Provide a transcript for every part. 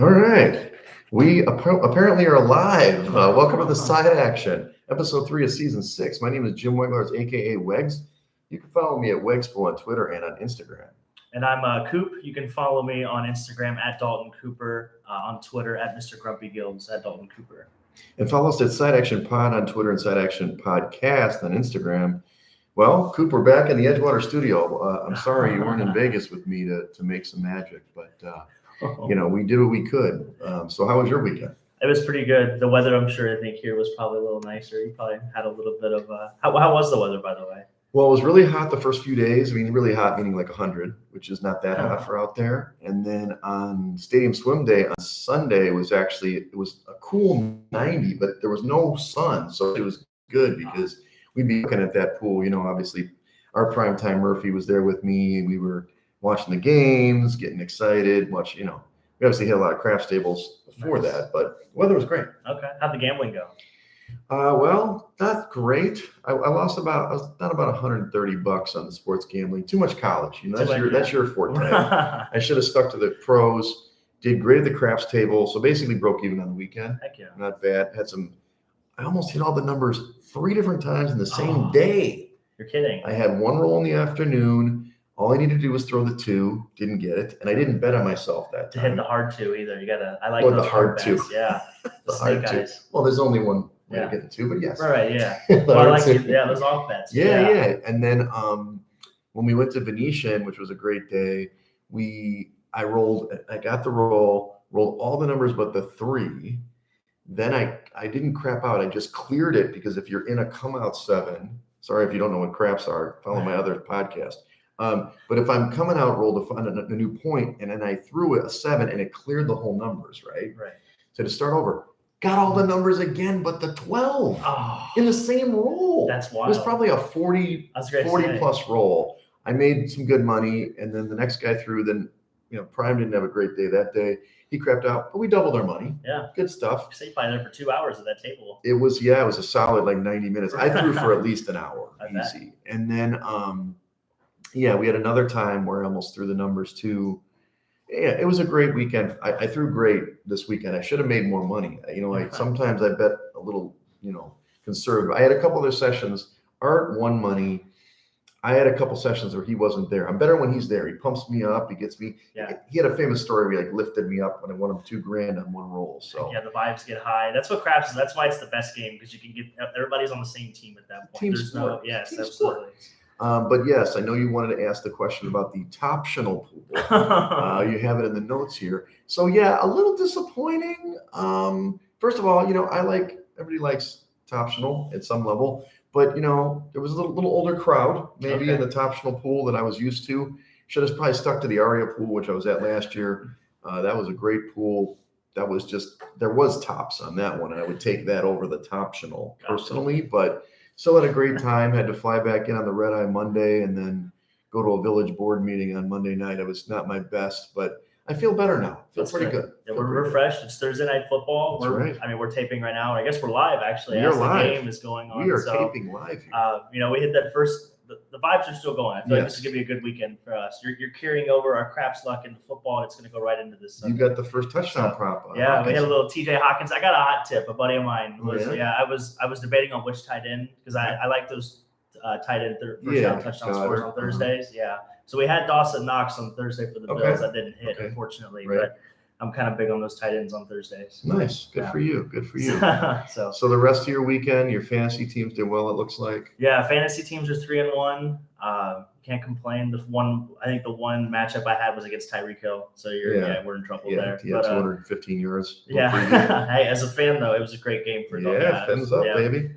All right. We apparently are live. Welcome to the Side Action, episode 3 of season 6. My name is Jim Weglars, aka Wegs. You can follow me at Wegspo on Twitter and on Instagram. And I'm Coop. You can follow me on Instagram at Dalton Cooper, on Twitter at Mr. Grumpy Gills at Dalton Cooper. And follow us at Side Action Pod on Twitter and Side Action Podcast on Instagram. Well, Coop, we're back in the Edgewater studio. I'm sorry you weren't in Vegas with me to make some magic, but we did what we could. So how was your weekend? It was pretty good. The weather, I'm sure, I think here was probably a little nicer. You probably had a little bit of how was the weather, by the way? Well, it was really hot the first few days. I mean, really hot, meaning like 100, which is not that hot for out there. And then on Stadium Swim Day on Sunday, it was a cool 90, but there was no sun. So it was good because we'd be looking at that pool. Obviously our primetime Murphy was there with me, and we were watching the games, getting excited, we obviously had a lot of craft stables before that, but the weather was great. Okay. How'd the gambling go? Well, not great. I was down about $130 on the sports gambling. Too much college. That's your forte. I should have stuck to the pros. Did great at the craps table. So basically broke even on the weekend. Heck yeah. Not bad. I almost hit all the numbers 3 different times in the same day. You're kidding. I had one roll in the afternoon. All I needed to do was throw the 2. Didn't get it, and I didn't bet on myself that time. To hit the hard 2 either. You gotta. I like those the hard bets. 2. Yeah. The hard 2. Well, there's only one way to get the 2, but yes. Right. Yeah. Well, I like those off bets. Yeah. And then when we went to Venetian, which was a great day, I got the rolled all the numbers but the 3. Then I didn't crap out. I just cleared it, because if you're in a come out 7, sorry if you don't know what craps are, follow my other podcast. But if I'm coming out roll to find a new point, and then I threw it a 7 and it cleared the whole numbers, right? Right. So to start over, got all the numbers again, but the 12 in the same roll. That's wild. It was probably a 40 plus roll. I made some good money, and then the next guy threw. Then Prime didn't have a great day that day. He crapped out, but we doubled our money. Yeah, good stuff. You stayed probably there for 2 hours at that table. It was a solid 90 minutes. I threw for at least an hour, easy. Bet. And then we had another time where I almost threw the numbers too. Yeah, it was a great weekend. I threw great this weekend. I should have made more money. Sometimes I bet a little, conservative. I had a couple other sessions. Art won money. I had a couple sessions where he wasn't there. I'm better when he's there. He pumps me up. He gets me. Yeah. He had a famous story where he lifted me up when I won him $2,000 on one roll. So yeah, the vibes get high. That's what craps is. That's why it's the best game, because you can get everybody's on the same team at that point. Team sport. Yes, team absolutely. Sport. But yes, I know you wanted to ask the question about the Toptional pool. You have it in the notes here. So yeah, a little disappointing. First of all, everybody likes Toptional at some level, but there was a little older crowd maybe in the Toptional pool that I was used to. Should have probably stuck to the Aria pool, which I was at last year. That was a great pool. There was tops on that one, and I would take that over the Toptional personally, but still had a great time. Had to fly back in on the red eye Monday and then go to a village board meeting on Monday night. It was not my best, but I feel better now. Feel pretty good. Yeah, we're refreshed. It's Thursday night football. That's right. I mean, we're taping right now. I guess we're live actually. We are live. The game is going on. We are taping live here. We hit that first. The vibes are still going. I feel like this is going to be a good weekend for us. You're carrying over our craps luck into football, and it's going to go right into this Sunday. You got the first touchdown prop. Yeah, we had a little TJ Hawkins. I got a hot tip. A buddy of mine I was debating on which tight end, because I like those tight end first down touchdown scores on Thursdays. Yeah. So we had Dawson Knox on Thursday for the Bills. That didn't hit, unfortunately. Right. But I'm kind of big on those tight ends on Thursdays. Nice. Good for you. Good for you. So the rest of your weekend, your fantasy teams did well, it looks like. Yeah, fantasy teams are 3-1. Can't complain. I think the one matchup I had was against Tyreek Hill. So we're in trouble there. Yeah, 215 yards. Yeah. Hey, as a fan though, it was a great game for Dolphins. Yeah, fins up, baby.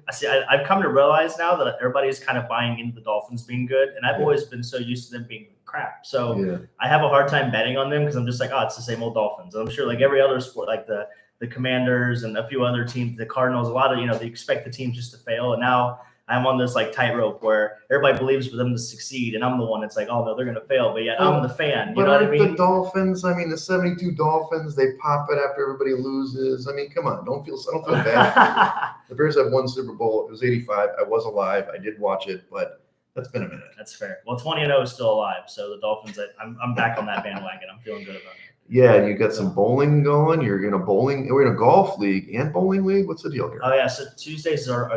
I've come to realize now that everybody's kind of buying into the Dolphins being good, and I've always been so used to them being crap. So I have a hard time betting on them, because I'm just like, it's the same old Dolphins. And I'm sure like every other sport, like the Commanders and a few other teams, the Cardinals, a lot of they expect the teams just to fail, and now I'm on this tightrope where everybody believes for them to succeed, and I'm the one that's like, oh no, they're going to fail, but yet I'm the fan. You know what I mean? The Dolphins, the 72 Dolphins, they pop it after everybody loses. Come on, don't feel bad. The Bears have won Super Bowl. It was 85. I was alive. I did watch it, but that's been a minute. That's fair. Well, 20-0 is still alive, so the Dolphins, I'm back on that bandwagon. I'm feeling good about it. Yeah, you got some bowling going. You're in a bowling. We're in a golf league and bowling league. What's the deal here? Oh yeah, so Tuesdays is our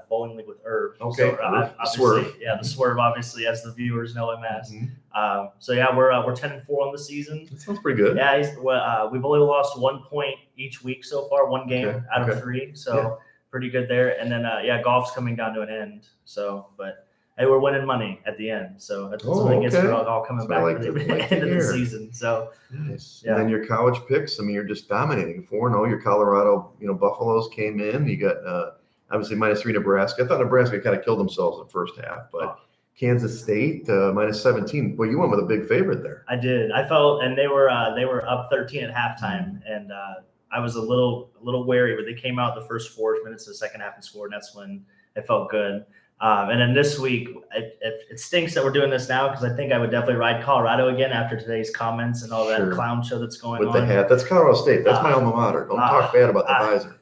bowling league with Herb. Okay, so, obviously, Swerve. yeah, the Swerve, obviously, as the viewers know him as. Mm-hmm. So yeah, we're 10-4 on the season. That sounds pretty good. Yeah, we've only lost 1 point each week so far, one game out of 3. So pretty good there. And then golf's coming down to an end. So, but hey, we're winning money at the end. So that's what it gets for all coming back for the end of the season. So nice. Yeah. And then your college picks, I mean, you're just dominating. 4-0. Your Colorado, Buffaloes came in. You got obviously -3 Nebraska. I thought Nebraska kind of killed themselves in the first half, but Kansas State -17. Well, you went with a big favorite there. I did. I felt, and they were up 13 at halftime, and I was a little wary, but they came out the first 4 minutes of the second half and scored, and that's when it felt good. And then this week, it stinks that we're doing this now because I think I would definitely ride Colorado again after today's comments and all that clown show that's going on. With the hat. That's Colorado State. That's my alma mater. Don't talk bad about the visor.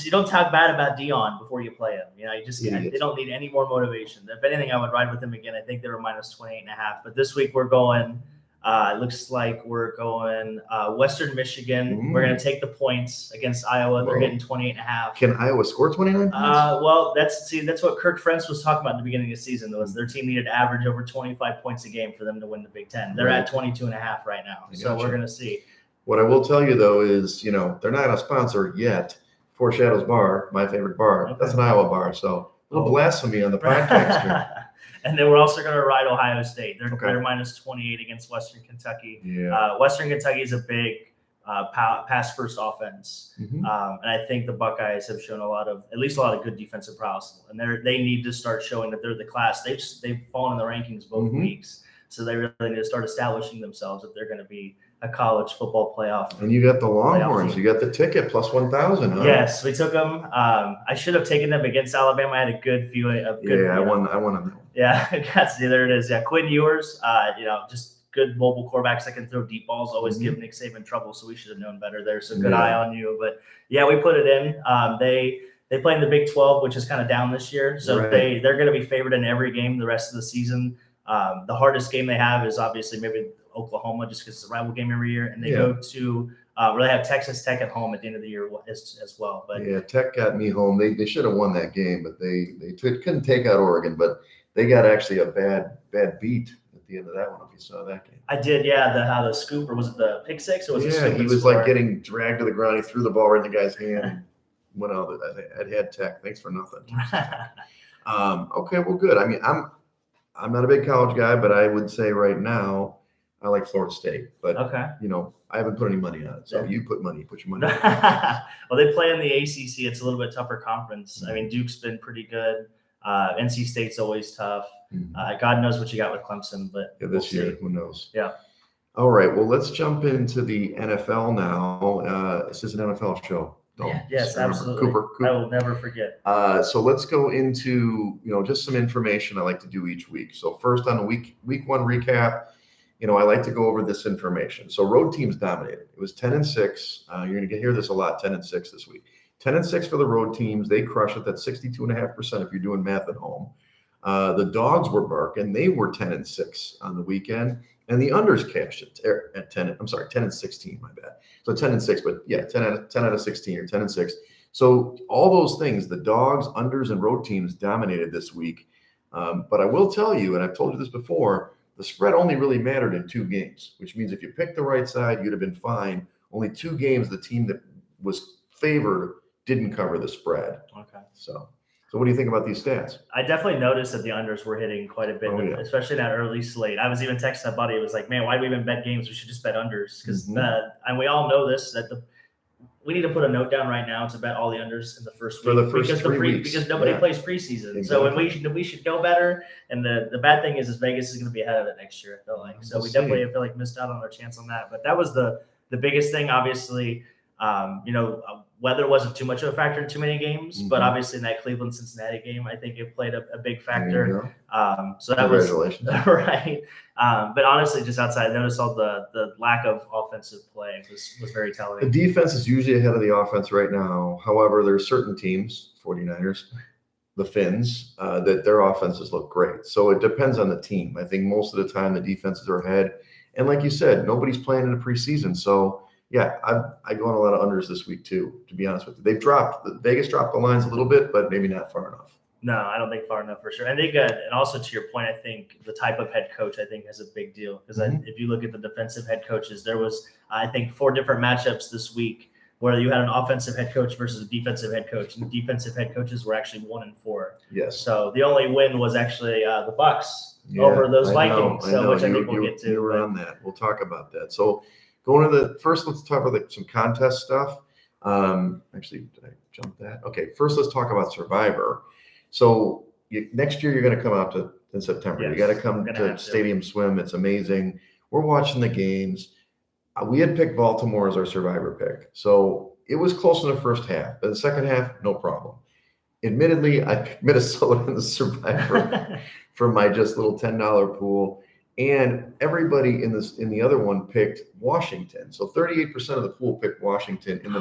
You don't talk bad about Dion before you play him. They don't need any more motivation. If anything, I would ride with him again. I think they were -28.5. But this week we're going. It looks like we're going Western Michigan. We're going to take the points against Iowa. They're getting 28.5. Can Iowa score 29 points? Well, that's what Kirk Ferentz was talking about at the beginning of the season. Was their team needed to average over 25 points a game for them to win the Big Ten. They're at 22.5 right now. So we're going to see. What I will tell you, though, is, they're not a sponsor yet. Four Shadows Bar, my favorite bar. Okay. That's an Iowa bar. So a little blasphemy on the podcast here. And then we're also going to ride Ohio State. They're -28 against Western Kentucky. Yeah. Western Kentucky is a big pass-first offense. And I think the Buckeyes have shown at least a lot of good defensive prowess. And they need to start showing that they're the class. They've fallen in the rankings both weeks. So they really need to start establishing themselves if they're going to be a college football playoff. And you got the Longhorns. You got the ticket plus 1,000. Huh? Yes, we took them. I should have taken them against Alabama. I had a good feeling of good. Yeah, I won on that one. Yeah, there it is. Yeah, Quinn Ewers. Just good mobile quarterbacks that can throw deep balls. Always give Nick Saban trouble. So we should have known better there. So good eye on you. But yeah, we put it in. They play in the Big 12, which is kind of down this year. So they're going to be favored in every game the rest of the season. The hardest game they have is obviously maybe Oklahoma, just because it's a rival game every year, and they go to really have Texas Tech at home at the end of the year as well. But yeah, Tech got me home. They should have won that game, but they couldn't take out Oregon. But they got actually a bad beat at the end of that one. If you saw that game, I did. Yeah, how the scoop, or was it the pick six? Or was it he was like getting dragged to the ground. He threw the ball right in the guy's hand. And went out. I had Tech. Thanks for nothing. Okay, well, good. I mean, I'm not a big college guy, but I would say right now I like Florida State. But I haven't put any money on it. So you put your money on it. Well, they play in the ACC. It's a little bit tougher conference. I mean, Duke's been pretty good. NC State's always tough. God knows what you got with Clemson, but this year, who knows? Yeah. All right. Well, let's jump into the NFL now. This is an NFL show. Yes, absolutely. Cooper. I will never forget. So let's go into just some information I like to do each week. So first on the week one recap, I like to go over this information. So road teams dominated. It was 10-6. You're going to hear this a lot. 10-6 this week. 10-6 for the road teams. They crush it. That's 62.5% if you're doing math at home. The dogs were barking. They were 10-6 on the weekend. And the unders cashed it at 10. I'm sorry, 10-16. My bad. So 10-6, but yeah, 10 out of 16 or 10-6. So all those things, the dogs, unders, and road teams dominated this week. But I will tell you, and I've told you this before, the spread only really mattered in 2 games, which means if you picked the right side, you'd have been fine. Only 2 games, the team that was favored didn't cover the spread. Okay. So what do you think about these stats? I definitely noticed that the unders were hitting quite a bit, especially in that early slate. I was even texting that buddy. It was like, man, why do we even bet games? We should just bet unders. Because and we all know this, that we need to put a note down right now to bet all the unders in the first week. For the first 3 weeks. Because nobody plays preseason. Exactly. So we should know better. And the bad thing is Vegas is going to be ahead of it next year, I feel like. So we definitely feel like missed out on our chance on that. But that was the biggest thing, obviously. Weather wasn't too much of a factor in too many games, but obviously in that Cleveland-Cincinnati game, I think it played a big factor. So that was right. But honestly, just outside, I noticed all the lack of offensive play was very telling. The defense is usually ahead of the offense right now. However, there are certain teams, 49ers, the Finns, that their offenses look great. So it depends on the team. I think most of the time the defenses are ahead. And like you said, nobody's playing in the preseason. So yeah, I go on a lot of unders this week too, to be honest with you. Vegas dropped the lines a little bit, but maybe not far enough. No, I don't think far enough for sure. And and also to your point, I think the type of head coach I think has a big deal because if you look at the defensive head coaches, there was I think 4 different matchups this week where you had an offensive head coach versus a defensive head coach, and the defensive head coaches were actually 1-4. Yes. So the only win was actually the Bucks over those Vikings. I which I think we'll get to. You were on that. We'll talk about that. So going to let's talk about some contest stuff. Actually, did I jump that? Okay, first let's talk about Survivor. So next year you're going to come out in September. Yes, you got to come to Stadium Swim. It's amazing. We're watching the games. We had picked Baltimore as our Survivor pick. So it was close in the first half. But the second half, no problem. Admittedly, I picked Minnesota in the Survivor for my just little $10 pool. And everybody in the other one picked Washington. So 38% of the pool picked Washington in the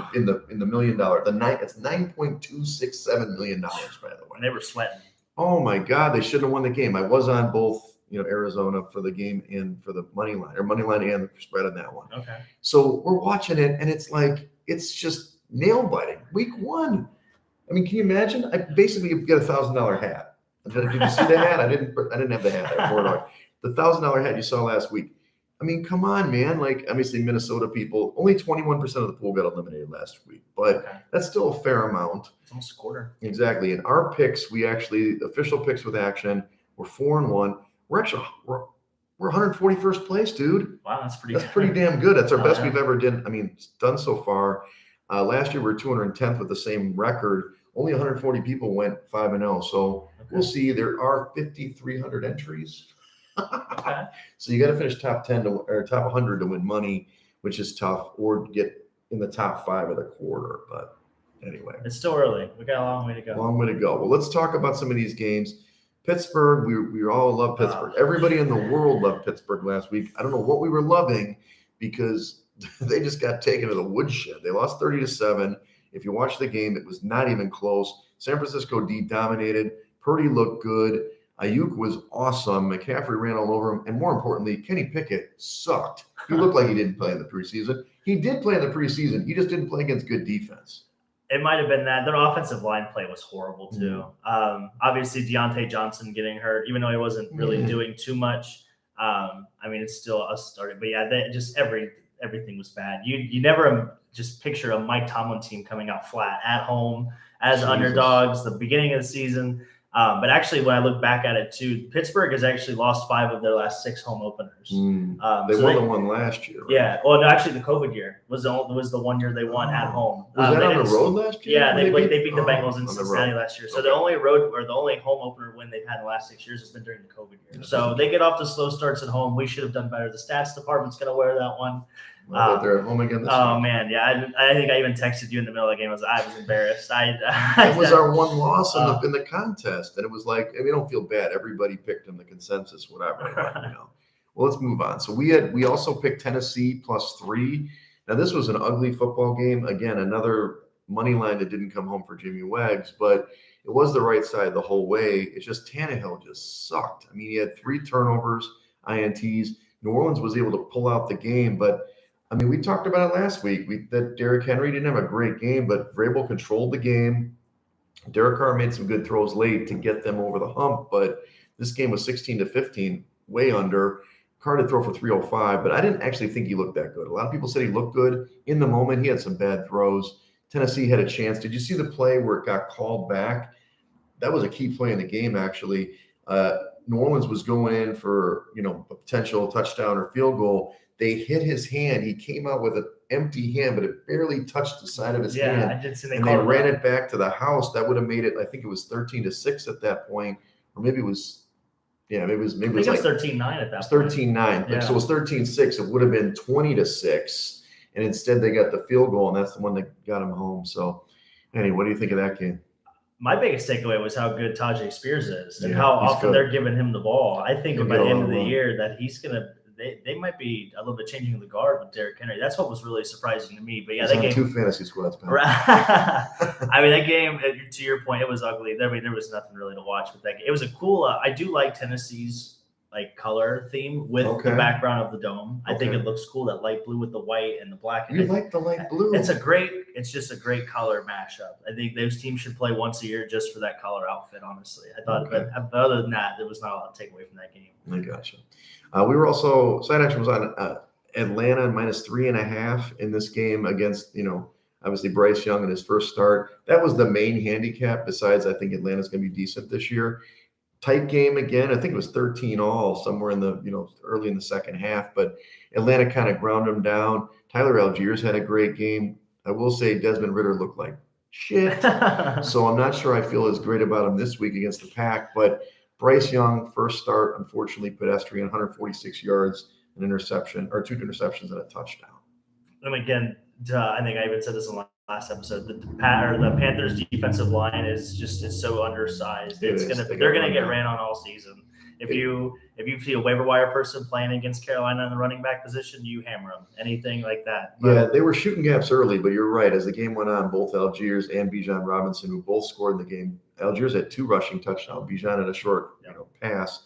$1 million. It's $9.267 million, by the way. And they were sweating. Oh my God, they shouldn't have won the game. I was on both, Arizona for the game and for the money line and the spread on that one. Okay. So we're watching it, and it's just nail biting. Week 1. I mean, can you imagine? I basically get $1,000 hat. Did you see the hat? I didn't have the hat. I wore it. The $1,000 hat you saw last week. I mean, come on, man. Like, obviously, Minnesota people, only 21% of the pool got eliminated last week, but that's still a fair amount. It's almost a quarter. Exactly. And our picks, the official picks with action, we're 4-1. We're 141st place, dude. Wow, that's pretty damn good. That's our best we've ever done so far. Last year we were 210th with the same record. Only 140 people went 5-0. So we'll see. There are 5,300 entries. Okay. So you got to finish top 10 or top 100 to win money, which is tough, or get in the top 5 of the quarter. But anyway, it's still early. We got a long way to go. Well, let's talk about some of these games. Pittsburgh, we all love Pittsburgh. Everybody in the world loved Pittsburgh last week. I don't know what we were loving because they just got taken to the woodshed. They lost 30-7. If you watch the game, it was not even close. San Francisco D dominated. Purdy looked good. Ayuk was awesome. McCaffrey ran all over him. And more importantly, Kenny Pickett sucked. He looked like he didn't play in the preseason. He did play in the preseason. He just didn't play against good defense. It might have been that. Their offensive line play was horrible, too. Obviously, Deontay Johnson getting hurt, even though he wasn't really doing too much. It's still a start. But, yeah, everything was bad. You never just picture a Mike Tomlin team coming out flat at home as underdogs the beginning of the season. But actually, when I look back at it too, Pittsburgh has actually lost 5 of their last 6 home openers. They won the one last year. Right? Yeah. Well, no, actually, the COVID year was the one year they won at home. Was that on the road last year? Yeah, they beat the Bengals in Cincinnati last year. So the only home opener win they've had in the last 6 years has been during the COVID year. So they get off to slow starts at home. We should have done better. The stats department's going to wear that one. They're at home again this week. Man, yeah. I think I even texted you in the middle of the game. I was embarrassed. It was our one loss in the contest, and it was like, we don't feel bad. Everybody picked them, the consensus, whatever. Well, let's move on. So we also picked Tennessee +3. Now this was an ugly football game. Again, another money line that didn't come home for Jimmy Wegs, but it was the right side the whole way. It's just Tannehill just sucked. I mean, he had 3 turnovers, INTs. New Orleans was able to pull out the game, but we talked about it last week. That Derrick Henry didn't have a great game, but Vrabel controlled the game. Derek Carr made some good throws late to get them over the hump, but this game was 16-15, way under. Carr did throw for 305, but I didn't actually think he looked that good. A lot of people said he looked good. In the moment, he had some bad throws. Tennessee had a chance. Did you see the play where it got called back? That was a key play in the game, actually. New Orleans was going in for, a potential touchdown or field goal. They hit his hand. He came out with an empty hand, but it barely touched the side of his hand. I did see and they ran it back to the house. That would have made it, I think it was 13-6 at that point. Or maybe it was, maybe it was like 13-9 at that point. 13-9. Yeah. So it was 13-6. It would have been 20-6. And instead they got the field goal, and that's the one that got him home. So anyway, what do you think of that game? My biggest takeaway was how good Tajay Spears is and how often they're giving him the ball. I think by the end of the year that he's going to they might be a little bit changing the guard with Derrick Henry. That's what was really surprising to me. But yeah, that game 2 fantasy squads. That game, to your point, it was ugly. There was nothing really to watch with that game. It was a cool. I do like Tennessee's like color theme with the background of the dome. I think it looks cool, that light blue with the white and the black. You like the light blue? It's just a great color mashup. I think those teams should play once a year just for that color outfit, honestly. I thought, but other than that, there was not a lot to take away from that game. I gotcha. We were also, side action was on Atlanta -3.5 in this game against, obviously Bryce Young in his first start. That was the main handicap. Besides, I think Atlanta's going to be decent this year. Tight game again. I think it was 13-all somewhere in the, early in the second half, but Atlanta kind of ground them down. Tyler Algiers had a great game. I will say Desmond Ridder looked like shit. So I'm not sure I feel as great about him this week against the Pack, but Bryce Young, first start, unfortunately pedestrian, 146 yards, an interception, or 2 interceptions and a touchdown. And again, I think I even said this in the last episode. The Panthers' defensive line is so undersized. They're gonna get ran on all season. If you see a waiver wire person playing against Carolina in the running back position, you hammer them. Anything like that. Yeah, they were shooting gaps early, but you're right. As the game went on, both Algiers and Bijan Robinson, who both scored in the game. Algiers had 2 rushing touchdowns. Bijan had a short pass.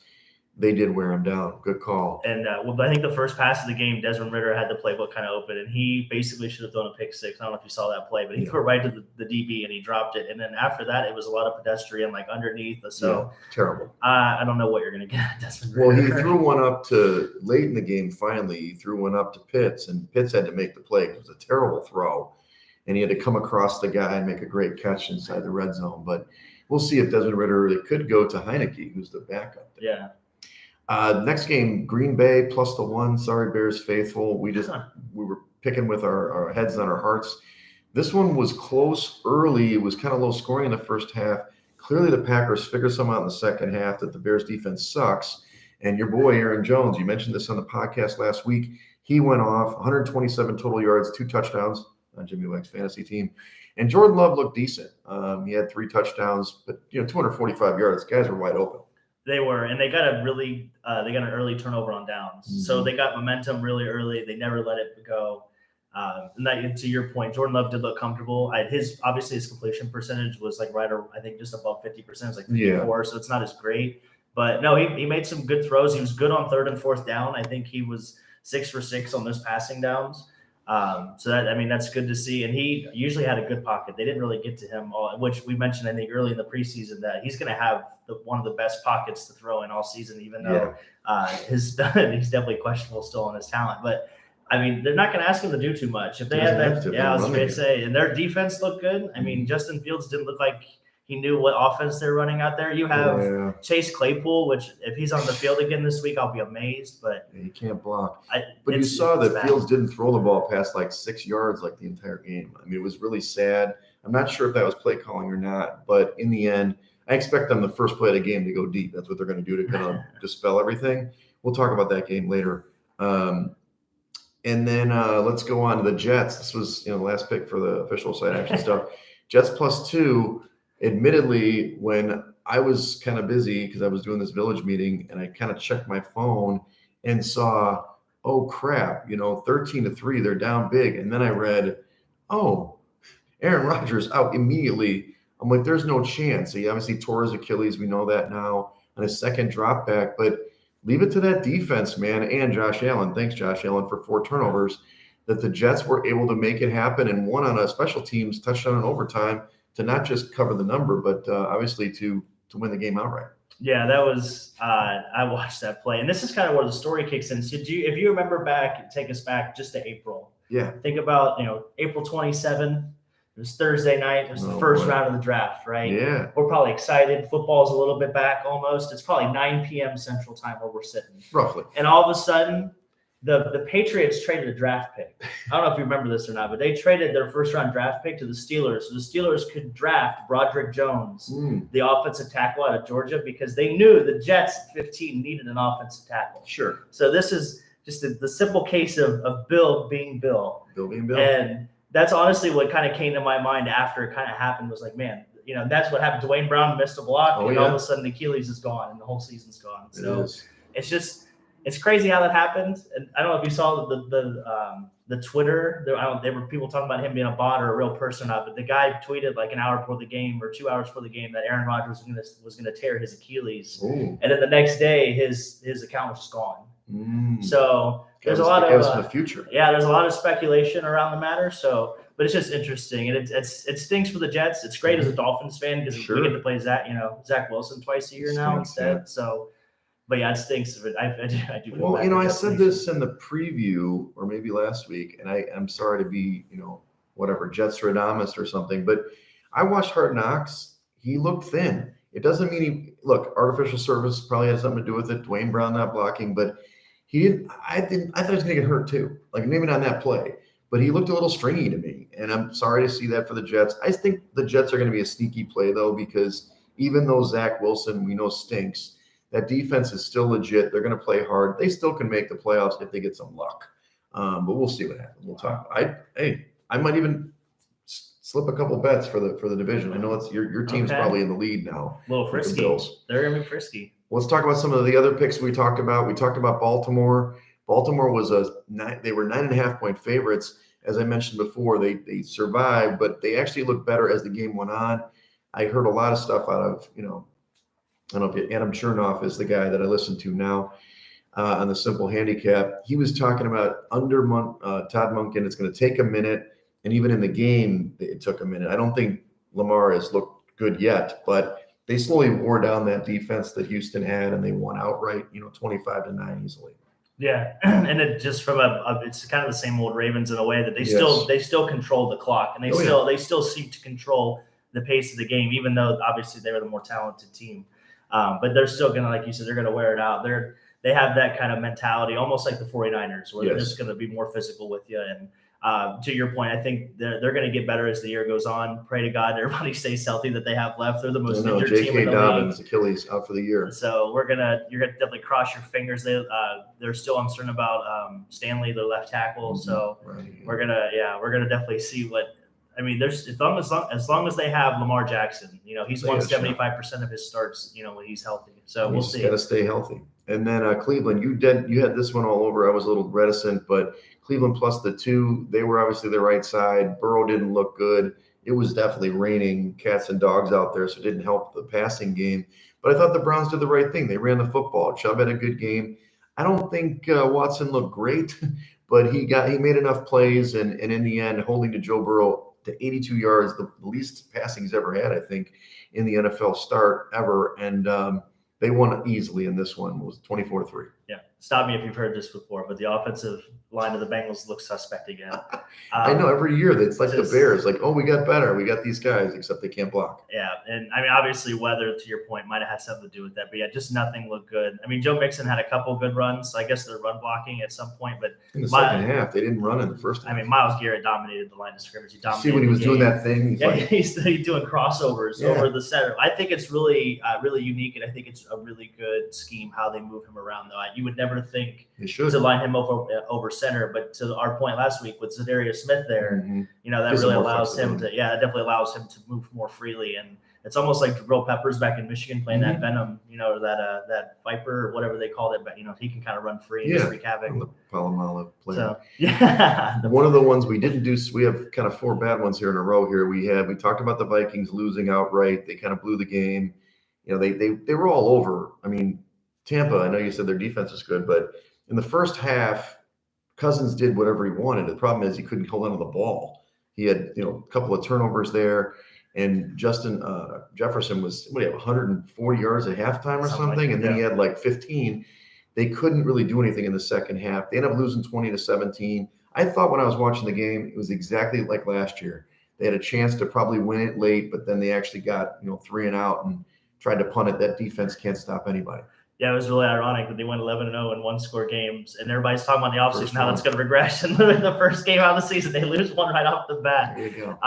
They did wear him down. Good call. And I think the first pass of the game, Desmond Ridder had the playbook kind of open, and he basically should have thrown a pick six. I don't know if you saw that play, but he threw it right to the DB, and he dropped it. And then after that, it was a lot of pedestrian, like underneath. So terrible. I don't know what you're going to get at Desmond Ridder. Well, he threw one up to late in the game. Finally, he threw one up to Pitts, and Pitts had to make the play. It was a terrible throw, and he had to come across the guy and make a great catch inside the red zone. But we'll see if Desmond Ridder, it could go to Heineke, who's the backup there. Yeah. Next game, Green Bay +1. Sorry, Bears faithful. We were picking with our heads on our hearts. This one was close early. It was kind of low scoring in the first half. Clearly, the Packers figured some out in the second half that the Bears defense sucks. And your boy, Aaron Jones, you mentioned this on the podcast last week. He went off 127 total yards, 2 touchdowns on Jimmy Wegs' fantasy team. And Jordan Love looked decent. He had 3 touchdowns, but 245 yards. Guys were wide open. They were, and they got an early turnover on downs. Mm-hmm. So they got momentum really early. They never let it go. And that, to your point, Jordan Love did look comfortable. His completion percentage was like I think just above 50%. It's like 54, so it's not as great. But no, he made some good throws. He was good on 3rd and 4th down. I think he was 6 for 6 on those passing downs. So that's good to see. And he usually had a good pocket. They didn't really get to him, which we mentioned, I think, early in the preseason, that he's going to have one of the best pockets to throw in all season, even though he's definitely questionable still on his talent. But they're not going to ask him to do too much. If they had that, I was going to say, and their defense looked good. Justin Fields didn't look like he knew what offense they're running out there. You have Chase Claypool, which if he's on the field again this week, I'll be amazed. But he can't block. But you saw that Fields didn't throw the ball past like 6 yards like the entire game. It was really sad. I'm not sure if that was play calling or not, but in the end, I expect them the first play of the game to go deep. That's what they're going to do to kind of dispel everything. We'll talk about that game later. And then let's go on to the Jets. This was the last pick for the official side action stuff. Jets +2. Admittedly, when I was kind of busy because I was doing this village meeting and I kind of checked my phone and saw, oh crap, 13-3, they're down big. And then I read, oh, Aaron Rodgers out immediately. I'm like, there's no chance. He obviously tore his Achilles. We know that now on his second drop back, but leave it to that defense, man. And Josh Allen. Thanks, Josh Allen, for 4 turnovers that the Jets were able to make it happen, and one on a special teams touchdown in overtime to not just cover the number, but obviously to win the game outright. Yeah, that was I watched that play, and this is kind of where the story kicks in. So if you remember back, take us back just to April. Yeah. Think about April 27th. It was Thursday night. It was the first round of the draft, right? Yeah. We're probably excited. Football's a little bit back almost. It's probably 9 p.m. Central Time where we're sitting. Roughly. And all of a sudden, the Patriots traded a draft pick. I don't know if you remember this or not, but they traded their first-round draft pick to the Steelers. So the Steelers could draft Broderick Jones, the offensive tackle out of Georgia, because they knew the Jets at 15 needed an offensive tackle. Sure. So this is just the simple case of Bill being Bill. Bill being Bill. And that's honestly what kind of came to my mind after it kind of happened, was like, man, that's what happened. Dwayne Brown missed a block, and all of a sudden Achilles is gone and the whole season's gone. So it's just, It's crazy how that happened. And I don't know if you saw the Twitter. There were people talking about him being a bot or a real person or not. But the guy tweeted like an hour before the game or 2 hours before the game that Aaron Rodgers was gonna tear his Achilles, Ooh. and then the next day his account was just gone. So there's a lot of the future. Yeah, there's a lot of speculation around the matter. So, but it's just interesting, and it stinks for the Jets. It's great as a Dolphins fan because we get to play Zach Wilson twice a year now instead. Yeah. So. But yeah, it stinks. But I do. Well, I said this in the preview or maybe last week, and I'm sorry to be, whatever, Jets-radomist or something, but I watched Hard Knocks. He looked thin. It doesn't mean artificial surface probably had something to do with it. Dwayne Brown not blocking, but I thought he was going to get hurt too. Like maybe not on that play, but he looked a little stringy to me. And I'm sorry to see that for the Jets. I think the Jets are going to be a sneaky play though, because even though Zach Wilson, we know stinks, that defense is still legit. They're going to play hard. They still can make the playoffs if they get some luck. But we'll see what happens. We'll talk. I might even slip a couple bets for the division. I know it's your team's probably in the lead now. A little frisky. They're going to be frisky. Let's talk about some of the other picks we talked about. We talked about Baltimore. Baltimore was they were 9.5 point favorites. As I mentioned before, they survived, but they actually looked better as the game went on. I heard a lot of stuff out of, I don't know if Adam Chernoff is the guy that I listen to now on the Simple Handicap. He was talking about under Todd Monken. It's going to take a minute. And even in the game, it took a minute. I don't think Lamar has looked good yet, but they slowly wore down that defense that Houston had, and they won outright, 25-9 easily. Yeah, and it just from it's kind of the same old Ravens in a way that they still control the clock, and they still seek to control the pace of the game, even though obviously they were the more talented team. But they're still going to, like you said, they're going to wear it out. They have that kind of mentality, almost like the 49ers, where they're just going to be more physical with you. And to your point, I think they're going to get better as the year goes on. Pray to God everybody stays healthy that they have left. They're the most injured team in the Dobbins, league. Achilles out for the year. So you're gonna definitely cross your fingers. They're still uncertain about Stanley, their left tackle. So we're gonna definitely see what. I mean, there's as long as they have Lamar Jackson, he's won 75% of his starts, when he's healthy. So we'll see. He's got to stay healthy. And then Cleveland, you had this one all over. I was a little reticent, but Cleveland plus the 2, they were obviously the right side. Burrow didn't look good. It was definitely raining cats and dogs out there, so it didn't help the passing game. But I thought the Browns did the right thing. They ran the football. Chubb had a good game. I don't think Watson looked great, but he made enough plays, and in the end, holding to Joe Burrow to 82 yards, the least passing he's ever had, I think, in the NFL start ever. And they won easily in this one. It was 24-3. Yeah. Stop me if you've heard this before, but the offensive line of the Bengals looks suspect again. I know every year it's like the Bears, like, oh, we got better. We got these guys, except they can't block. Yeah. And I mean, obviously weather, to your point, might have had something to do with that, but yeah, just nothing looked good. I mean, Joe Mixon had a couple good runs. I guess they're run blocking at some point, but in the second half, they didn't run in the first half. I mean, Myles Garrett dominated the line of scrimmage. See when he was doing that thing? He's doing crossovers over the center. I think it's really, really unique, and I think it's a really good scheme how they move him around, though. You would never think to line him over center, but to our point last week with Zadarius Smith there, that really allows him to, it definitely allows him to move more freely. And it's almost like Jabril Peppers back in Michigan playing that Venom, that Viper or whatever they called it, but he can kind of run free and just wreak havoc. The Palomalo player. So, one of the ones we didn't do, we have kind of 4 bad ones here in a row here. We talked about the Vikings losing outright. They kind of blew the game. They were all over. I mean, Tampa, I know you said their defense is good, but in the first half, Cousins did whatever he wanted. The problem is he couldn't hold on to the ball. He had, a couple of turnovers there, and Justin Jefferson was 140 yards at halftime or something, and then he had like 15. They couldn't really do anything in the second half. They ended up losing 20-17. I thought when I was watching the game, it was exactly like last year. They had a chance to probably win it late, but then they actually got 3 and out and tried to punt it. That defense can't stop anybody. Yeah, it was really ironic that they went 11-0 in 1-score games, and everybody's talking about the offseason how that's going to regress. And in the first game out of the season, they lose one right off the bat. There you go.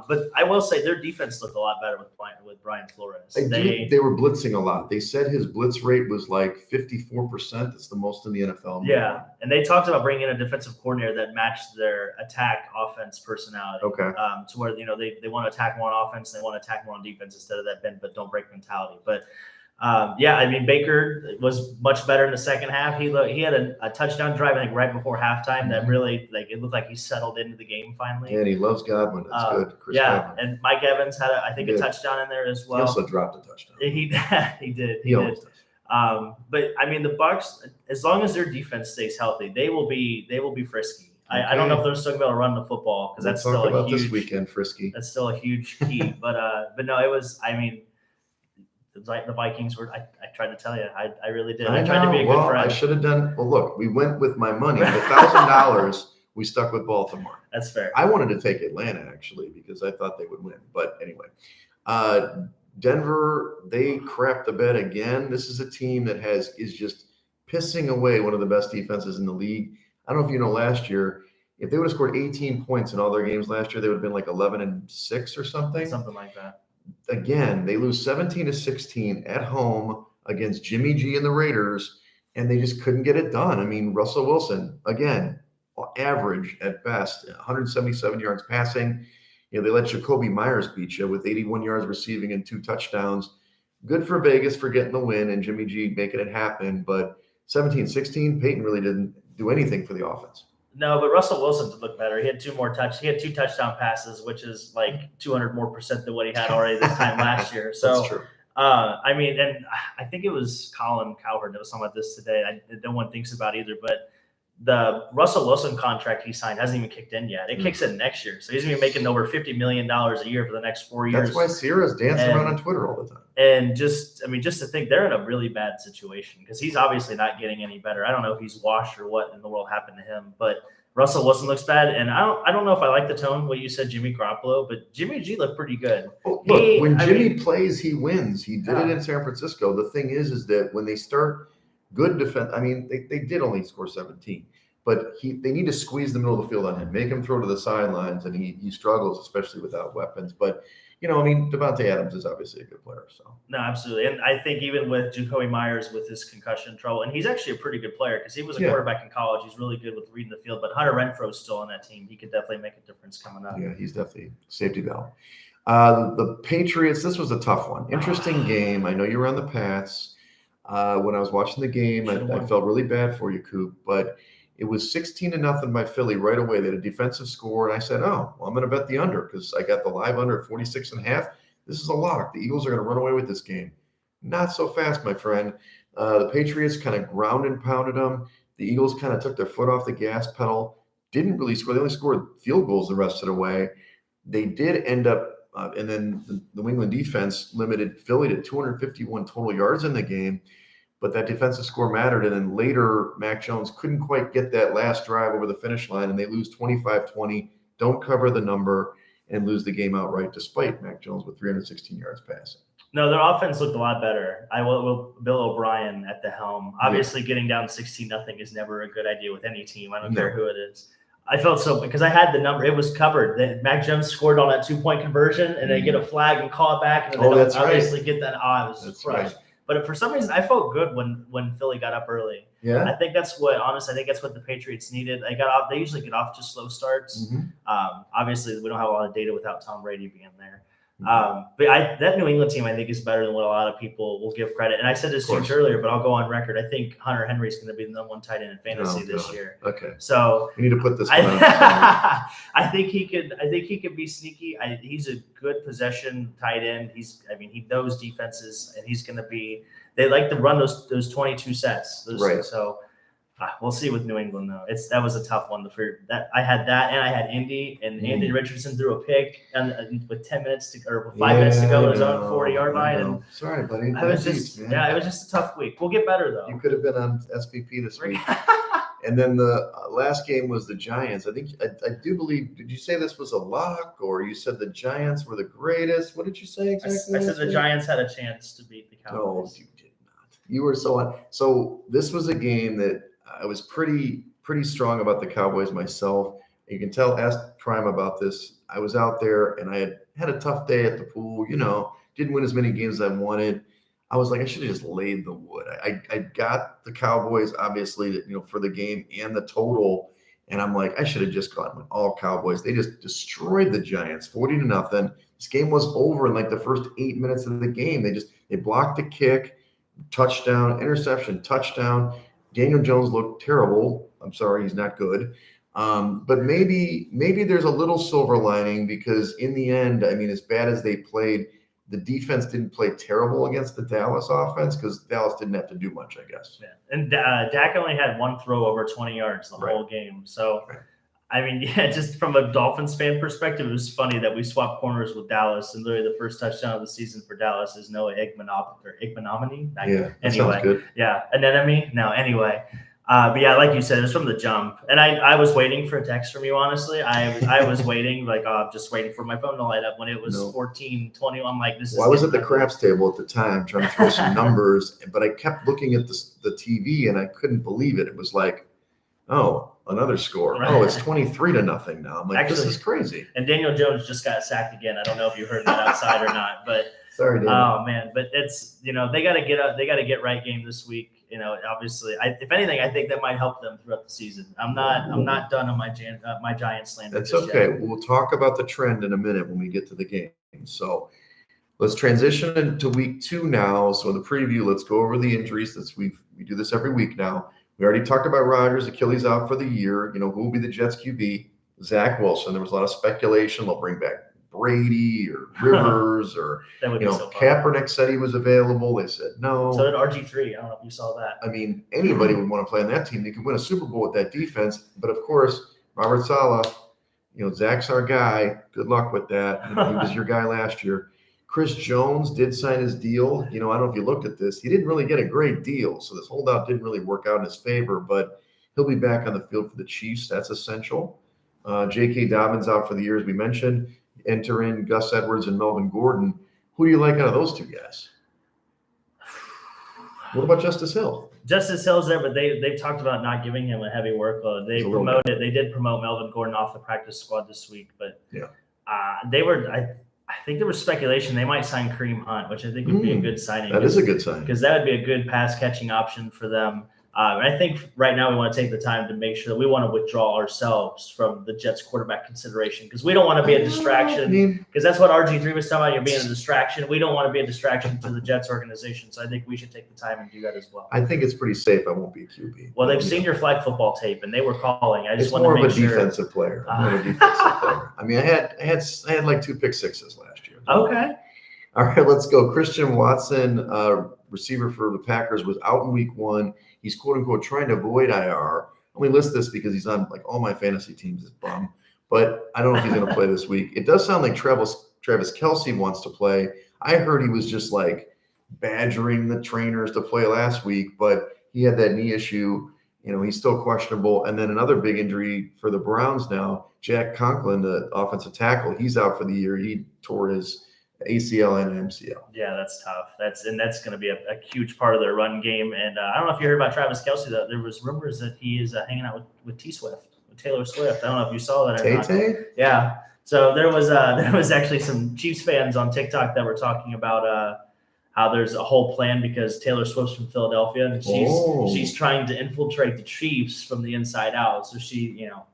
But I will say their defense looked a lot better with Brian Flores. They were blitzing a lot. They said his blitz rate was like 54%. It's the most in the NFL. Yeah, and they talked about bringing in a defensive coordinator that matched their attack offense personality. Okay. To where they want to attack more on offense, they want to attack more on defense instead of that bend but don't break mentality. But Yeah, I mean Baker was much better in the second half. He had a touchdown drive, I think, right before halftime that really it looked like he settled into the game finally. Yeah, and he loves Godwin. That's good. Chris Godwin. And Mike Evans had I think a touchdown in there as well. He also dropped a touchdown. He did. He always does. But I mean the Bucs, as long as their defense stays healthy, they will be frisky. Okay. I don't know if they're still going to be able to run the football because that's still a huge. This weekend, frisky. That's still a huge key. but no, it was. I mean. The Vikings were. I tried to tell you. I really did. I tried to be a good friend. I should have done. Well, look, we went with my money. $1,000. We stuck with Baltimore. That's fair. I wanted to take Atlanta actually because I thought they would win. But anyway, Denver, they crapped the bed again. This is a team that is just pissing away one of the best defenses in the league. I don't know if you know, last year, if they would have scored 18 points in all their games last year, they would have been like 11-6 or something. Something like that. Again, they lose 17-16 at home against Jimmy G and the Raiders, and they just couldn't get it done. I mean, Russell Wilson, again, average at best, 177 yards passing. You know, they let Jacoby Myers beat you with 81 yards receiving and 2 touchdowns. Good for Vegas for getting the win and Jimmy G making it happen. But 17-16, Peyton really didn't do anything for the offense. No, but Russell Wilson did look better. He had 2 touchdown passes, which is like 200% more than what he had already this time last year. So, that's true. I mean, and I think it was Colin Cowherd that was talking about this today. No one thinks about either, but the Russell Wilson contract he signed hasn't even kicked in yet. It kicks in next year. So he's going to be making over $50 million a year for the next 4 years. That's why Sierra's dancing around on Twitter all the time. And just to think they're in a really bad situation because he's obviously not getting any better. I don't know if he's washed or what in the world happened to him, but Russell Wilson looks bad. And I don't know if I like the tone, what you said, Jimmy Garoppolo, but Jimmy G looked pretty good. Oh, look, when Jimmy plays, he wins. He did it in San Francisco. The thing is that when they start good defense, I mean, they did only score 17. But they need to squeeze the middle of the field on him, make him throw to the sidelines, and he struggles, especially without weapons. But, you know, I mean, Devontae Adams is obviously a good player. So no, absolutely. And I think even with Jacoby Myers with his concussion trouble, and he's actually a pretty good player because he was a quarterback in college. He's really good with reading the field. But Hunter Renfro's still on that team. He could definitely make a difference coming up. Yeah, he's definitely safety valve. The Patriots, this was a tough one. Interesting game. I know you were on the Pats. When I was watching the game, I felt really bad for you, Coop, but it was 16-0 by Philly right away. They had a defensive score, and I said, oh, well, I'm going to bet the under because I got the live under at 46.5. This is a lock. The Eagles are going to run away with this game. Not so fast, my friend. The Patriots kind of ground and pounded them. The Eagles kind of took their foot off the gas pedal. Didn't really score. They only scored field goals the rest of the way. They did end up, and then the New England defense limited Philly to 251 total yards in the game. But that defensive score mattered. And then later, Mac Jones couldn't quite get that last drive over the finish line, and they lose 25-20, don't cover the number, and lose the game outright despite Mac Jones with 316 yards passing. No, their offense looked a lot better. Bill O'Brien at the helm. Obviously, getting down 16-0 is never a good idea with any team. I don't care who it is. I felt so because I had the number. It was covered. That Mac Jones scored on that 2-point conversion, and they get a flag and call it back, and then they don't obviously get that. I was crushed. Right. But for some reason, I felt good when Philly got up early. Yeah, I think that's what the Patriots needed. They usually get off to slow starts. Mm-hmm. Obviously, we don't have a lot of data without Tom Brady being there. But that New England team, I think, is better than what a lot of people will give credit. And I said this earlier, but I'll go on record. I think Hunter Henry is going to be the number 1 tight end in fantasy this year. Okay. So we need to put this one on. I think he could be sneaky. He's a good possession tight end. He knows defenses, and he's going to be. They like to run those 22 sets. Right. So. We'll see with New England though. That was a tough one. I had that, and I had Indy, and Anthony Richardson threw a pick, and with 5 minutes to go on his own 40-yard line. And sorry, buddy. It was just a tough week. We'll get better though. You could have been on SVP this week. And then the last game was the Giants. I think I do believe. Did you say this was a lock, or you said the Giants were the greatest? What did you say exactly? I said the Giants had a chance to beat the Cowboys. No, you did not. You were so on. So this was a game that. I was pretty strong about the Cowboys myself. You can tell, ask Prime about this. I was out there and I had a tough day at the pool, didn't win as many games as I wanted. I was like, I should have just laid the wood. I got the Cowboys, obviously, for the game and the total. And I'm like, I should have just gone with all Cowboys. They just destroyed the Giants 40-0. This game was over in like the first 8 minutes of the game. They blocked the kick. touchdown, interception, touchdown. Daniel Jones looked terrible. I'm sorry, he's not good. But maybe there's a little silver lining because in the end, I mean, as bad as they played, the defense didn't play terrible against the Dallas offense because Dallas didn't have to do much, I guess. Yeah. And Dak only had one throw over 20 yards the whole game. So, I mean, yeah, just from a Dolphins fan perspective, it was funny that we swapped corners with Dallas, and literally the first touchdown of the season for Dallas is Noah Igmanomany. Yeah, that sounds good. Yeah, anemone. No, anyway. But yeah, like you said, it was from the jump, and I was waiting for a text from you. Honestly, I was waiting, like just waiting for my phone to light up when it was 14-20. I'm like, this is. Well, I was at the craps table at the time trying to throw some numbers, but I kept looking at the TV and I couldn't believe it. It was like, oh, another score. Right. Oh, it's 23-0 now. I'm like, actually, this is crazy. And Daniel Jones just got sacked again. I don't know if you heard that outside or not, but sorry, Daniel. Oh man, but it's they got to get right game this week. Obviously, if anything, I think that might help them throughout the season. I'm not done on my Giants slander. That's okay. Yet. We'll talk about the trend in a minute when we get to the game. So let's transition into week 2 now. So in the preview, let's go over the injuries. We do this every week now. We already talked about Rodgers, Achilles out for the year. Who will be the Jets QB? Zach Wilson. There was a lot of speculation. They'll bring back Brady or Rivers or so Kaepernick said he was available. They said no. So did RG3. I don't know if you saw that. I mean, anybody would want to play on that team. They could win a Super Bowl with that defense. But of course, Robert Saleh, Zach's our guy. Good luck with that. He was your guy last year. Chris Jones did sign his deal. I don't know if you looked at this. He didn't really get a great deal. So this holdout didn't really work out in his favor, but he'll be back on the field for the Chiefs. That's essential. J.K. Dobbins out for the year, as we mentioned. Enter in Gus Edwards and Melvin Gordon. Who do you like out of those two guys? What about Justice Hill? Justice Hill's there, but they've talked about not giving him a heavy workload. They did promote Melvin Gordon off the practice squad this week, but I think there was speculation they might sign Kareem Hunt, which I think would be a good signing. That is a good sign because that would be a good pass catching option for them. And I think right now we want to take the time to make sure that we want to withdraw ourselves from the Jets quarterback consideration because we don't want to be a distraction because that's what RG3 was talking about. You're being a distraction. We don't want to be a distraction to the Jets organization. So I think we should take the time and do that as well. I think it's pretty safe. I won't be a QB. Well, they've seen your flag football tape and they were calling. I just want to make sure. Defensive player. I'm more of a defensive player. I mean, I had like 2 pick sixes last year. Okay. All right, let's go. Christian Watson, receiver for the Packers, was out in week 1. He's quote unquote trying to avoid IR. Let me list this because he's on like all my fantasy teams. This bum, but I don't know if he's going to play this week. It does sound like Travis Kelce wants to play. I heard he was just like badgering the trainers to play last week, but he had that knee issue. He's still questionable. And then another big injury for the Browns now. Jack Conklin, the offensive tackle, he's out for the year. He tore his ACL and MCL. Yeah, that's tough. That's going to be a huge part of their run game. And I don't know if you heard about Travis Kelce. Though there was rumors that he is hanging out with Taylor Swift. I don't know if you saw that or not. Yeah. So there was actually some Chiefs fans on TikTok that were talking about how there's a whole plan because Taylor Swift's from Philadelphia and she's trying to infiltrate the Chiefs from the inside out. So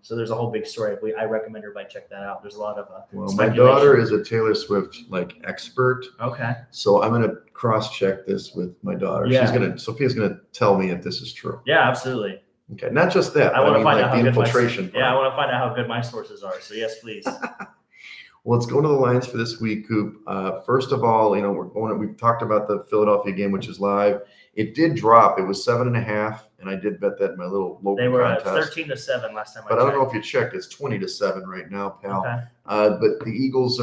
so there's a whole big story. I recommend everybody check that out. There's a lot of my daughter is a Taylor Swift expert. Okay. So I'm gonna cross check this with my daughter. Yeah. Sophia's gonna tell me if this is true. Yeah, absolutely. Okay. Not just that. I want to find out how good infiltration. I want to find out how good my sources are. So yes, please. Well, let's go to the lines for this week, Coop. First of all, we've talked about the Philadelphia game, which is live. It did drop. It was 7.5, and I did bet that in my little local contest. They were 13-7 last time. But I don't know if you checked. It's 20-7 right now, pal. Okay. But the Eagles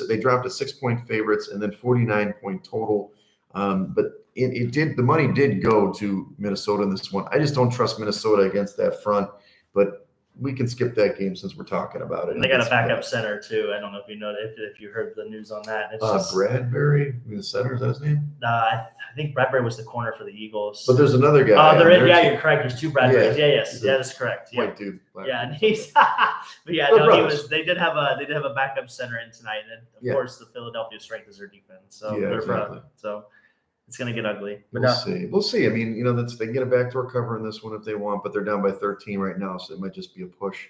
they dropped to 6-point favorites and then 49-point total. But the money did go to Minnesota in this one. I just don't trust Minnesota against that front, but we can skip that game since we're talking about it. And they got a backup center too. I don't know if you know if you heard the news on that. It's Bradbury, the center, is that his name? I think Bradbury was the corner for the Eagles. But there's another guy. You're correct. There's 2 Bradburys. Yeah, that's correct. White dude. Yeah, and he's. But yeah, no, he was. They did have a backup center in tonight, and of course the Philadelphia strength is their defense. So exactly. So it's going to get ugly. But We'll see. I mean, they can get a backdoor cover in this one if they want, but they're down by 13 right now, so it might just be a push.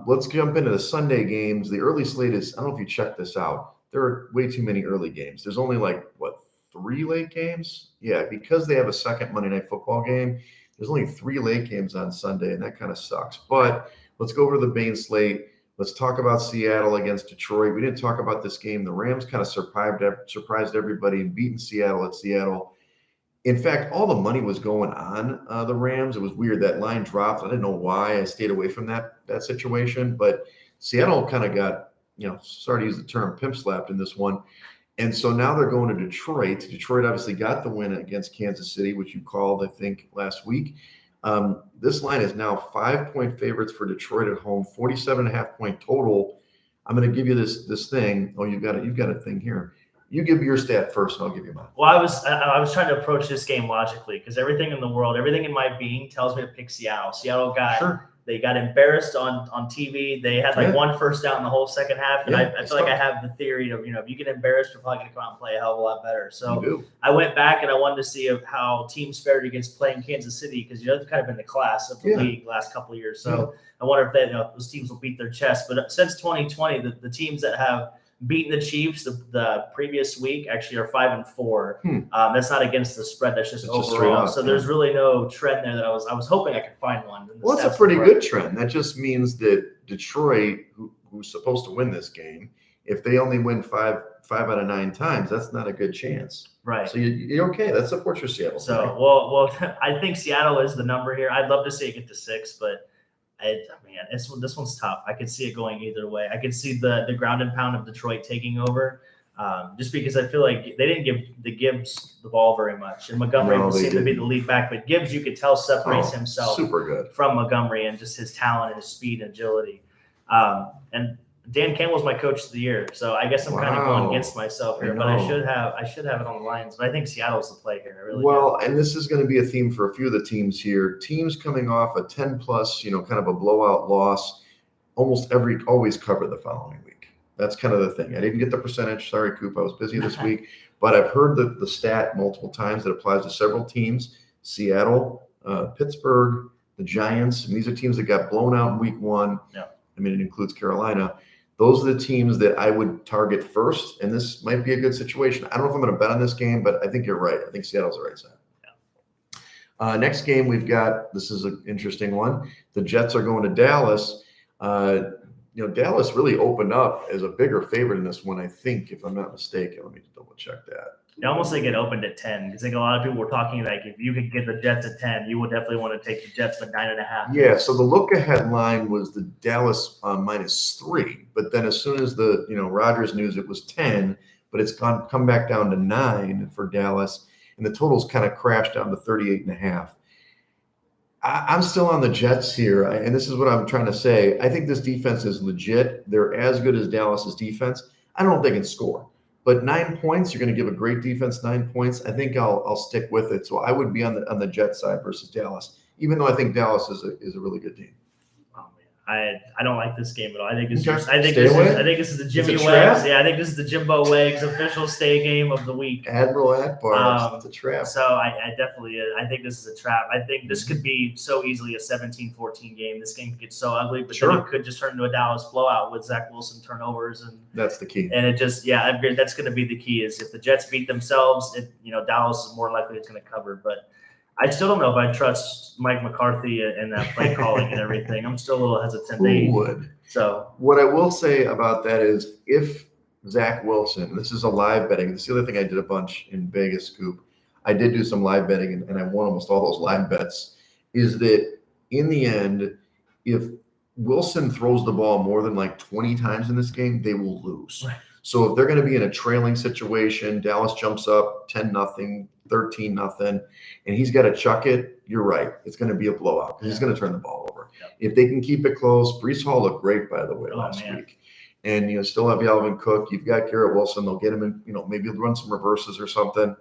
Let's jump into the Sunday games. The early slate is, I don't know if you checked this out. There are way too many early games. There's only 3 3 late games. Yeah, because they have a second Monday Night Football game, there's only 3 late games on Sunday, and that kind of sucks. But let's go over to the main slate. Let's talk about Seattle against Detroit. We didn't talk about this game. The Rams kind of surprised everybody and beating Seattle at Seattle. In fact, all the money was going on the Rams. It was weird. That line dropped. I didn't know why. I stayed away from that situation. But Seattle kind of got, sorry to use the term, pimp slapped in this one. And so now they're going to Detroit. Detroit obviously got the win against Kansas City, which you called, I think, last week. This line is now 5-point favorites for Detroit at home, 47.5-point total. I'm going to give you this thing. Oh, you've got a thing here. You give your stat first, and I'll give you mine. Well, I was trying to approach this game logically because everything in the world, everything in my being tells me to pick Seattle. Seattle They got embarrassed on TV. They had one first down the whole second half. And I feel like I have the theory of, if you get embarrassed, you're probably going to come out and play a hell of a lot better. So I went back and I wanted to see how teams fared against playing Kansas City because, they've kind of been the class of the league the last couple of years. So I wonder if those teams will beat their chest. But since 2020, the teams that have beaten the Chiefs the previous week actually are 5-4. That's not against the spread. That's just overall. So there's really no trend there that I was hoping I could find one. Well, it's a pretty good trend. That just means that Detroit, who's supposed to win this game, if they only win five out of 9 times, that's not a good chance. Right. So you're okay. That supports your Seattle. So well, I think Seattle is the number here. I'd love to see it get to 6, but this one's tough. I could see it going either way. I could see the ground and pound of Detroit taking over, just because I feel like they didn't give the Gibbs the ball very much, and Montgomery seemed to be the lead back. But Gibbs, you could tell, separates himself super good from Montgomery and just his talent and his speed and agility. And Dan Campbell's my coach of the year, so I guess I'm kind of going against myself here. But I should have it on the lines. But I think Seattle's the play here. I really do. And this is going to be a theme for a few of the teams here. Teams coming off a 10-plus, kind of a blowout loss, always cover the following week. That's kind of the thing. I didn't get the percentage. Sorry, Coop. I was busy this week. But I've heard the stat multiple times that applies to several teams: Seattle, Pittsburgh, the Giants. And these are teams that got blown out in week 1. Yeah. I mean, it includes Carolina. Those are the teams that I would target first, and this might be a good situation. I don't know if I'm going to bet on this game, but I think you're right. I think Seattle's the right side. Yeah. Next game we've got, this is an interesting one. The Jets are going to Dallas. Dallas really opened up as a bigger favorite in this one, I think, if I'm not mistaken. Let me double check that. It almost like it opened at 10. I think a lot of people were talking like if you could get the Jets at 10, you would definitely want to take the Jets at 9.5. Yeah. So the look ahead line was the Dallas -3, but then as soon as the Rodgers news, it was 10, but it's come back down to 9 for Dallas, and the totals kind of crashed down to 38.5. I'm still on the Jets here, and this is what I'm trying to say. I think this defense is legit. They're as good as Dallas's defense. I don't know if they can score. But 9 points, you're going to give a great defense 9 points. I think I'll stick with it. So I would be on the Jets side versus Dallas, even though I think Dallas is a really good team. Oh man, I don't like this game at all. I think this is the Jimmy It's a Wegs. trap? Yeah, I think this is the Jimbo Wegs official stay game of the week. Admiral Akbar, it's a trap. So I definitely think this is a trap. I think this could be so easily a 17-14 game. This game could get so ugly, but then it could just turn into a Dallas blowout with Zach Wilson turnovers, and that's the key. And it just that's going to be the key. Is if the Jets beat themselves, Dallas is more likely it's going to cover. But I still don't know if I trust Mike McCarthy and that play calling and everything. I'm still a little hesitant. Who would? So what I will say about that is if Zach Wilson, this is a live betting. This is the other thing I did a bunch in Vegas, Scoop. I did do some live betting, and I won almost all those live bets, is that in the end, if Wilson throws the ball more than 20 times in this game, they will lose. Right. So if they're going to be in a trailing situation, Dallas jumps up 10-0, 13-0, and he's got to chuck it, you're right. It's going to be a blowout because he's going to turn the ball over. Yep. If they can keep it close, Breece Hall looked great, by the way, last week. And still have Alvin Cook. You've got Garrett Wilson. They'll get him in, maybe run some reverses or something.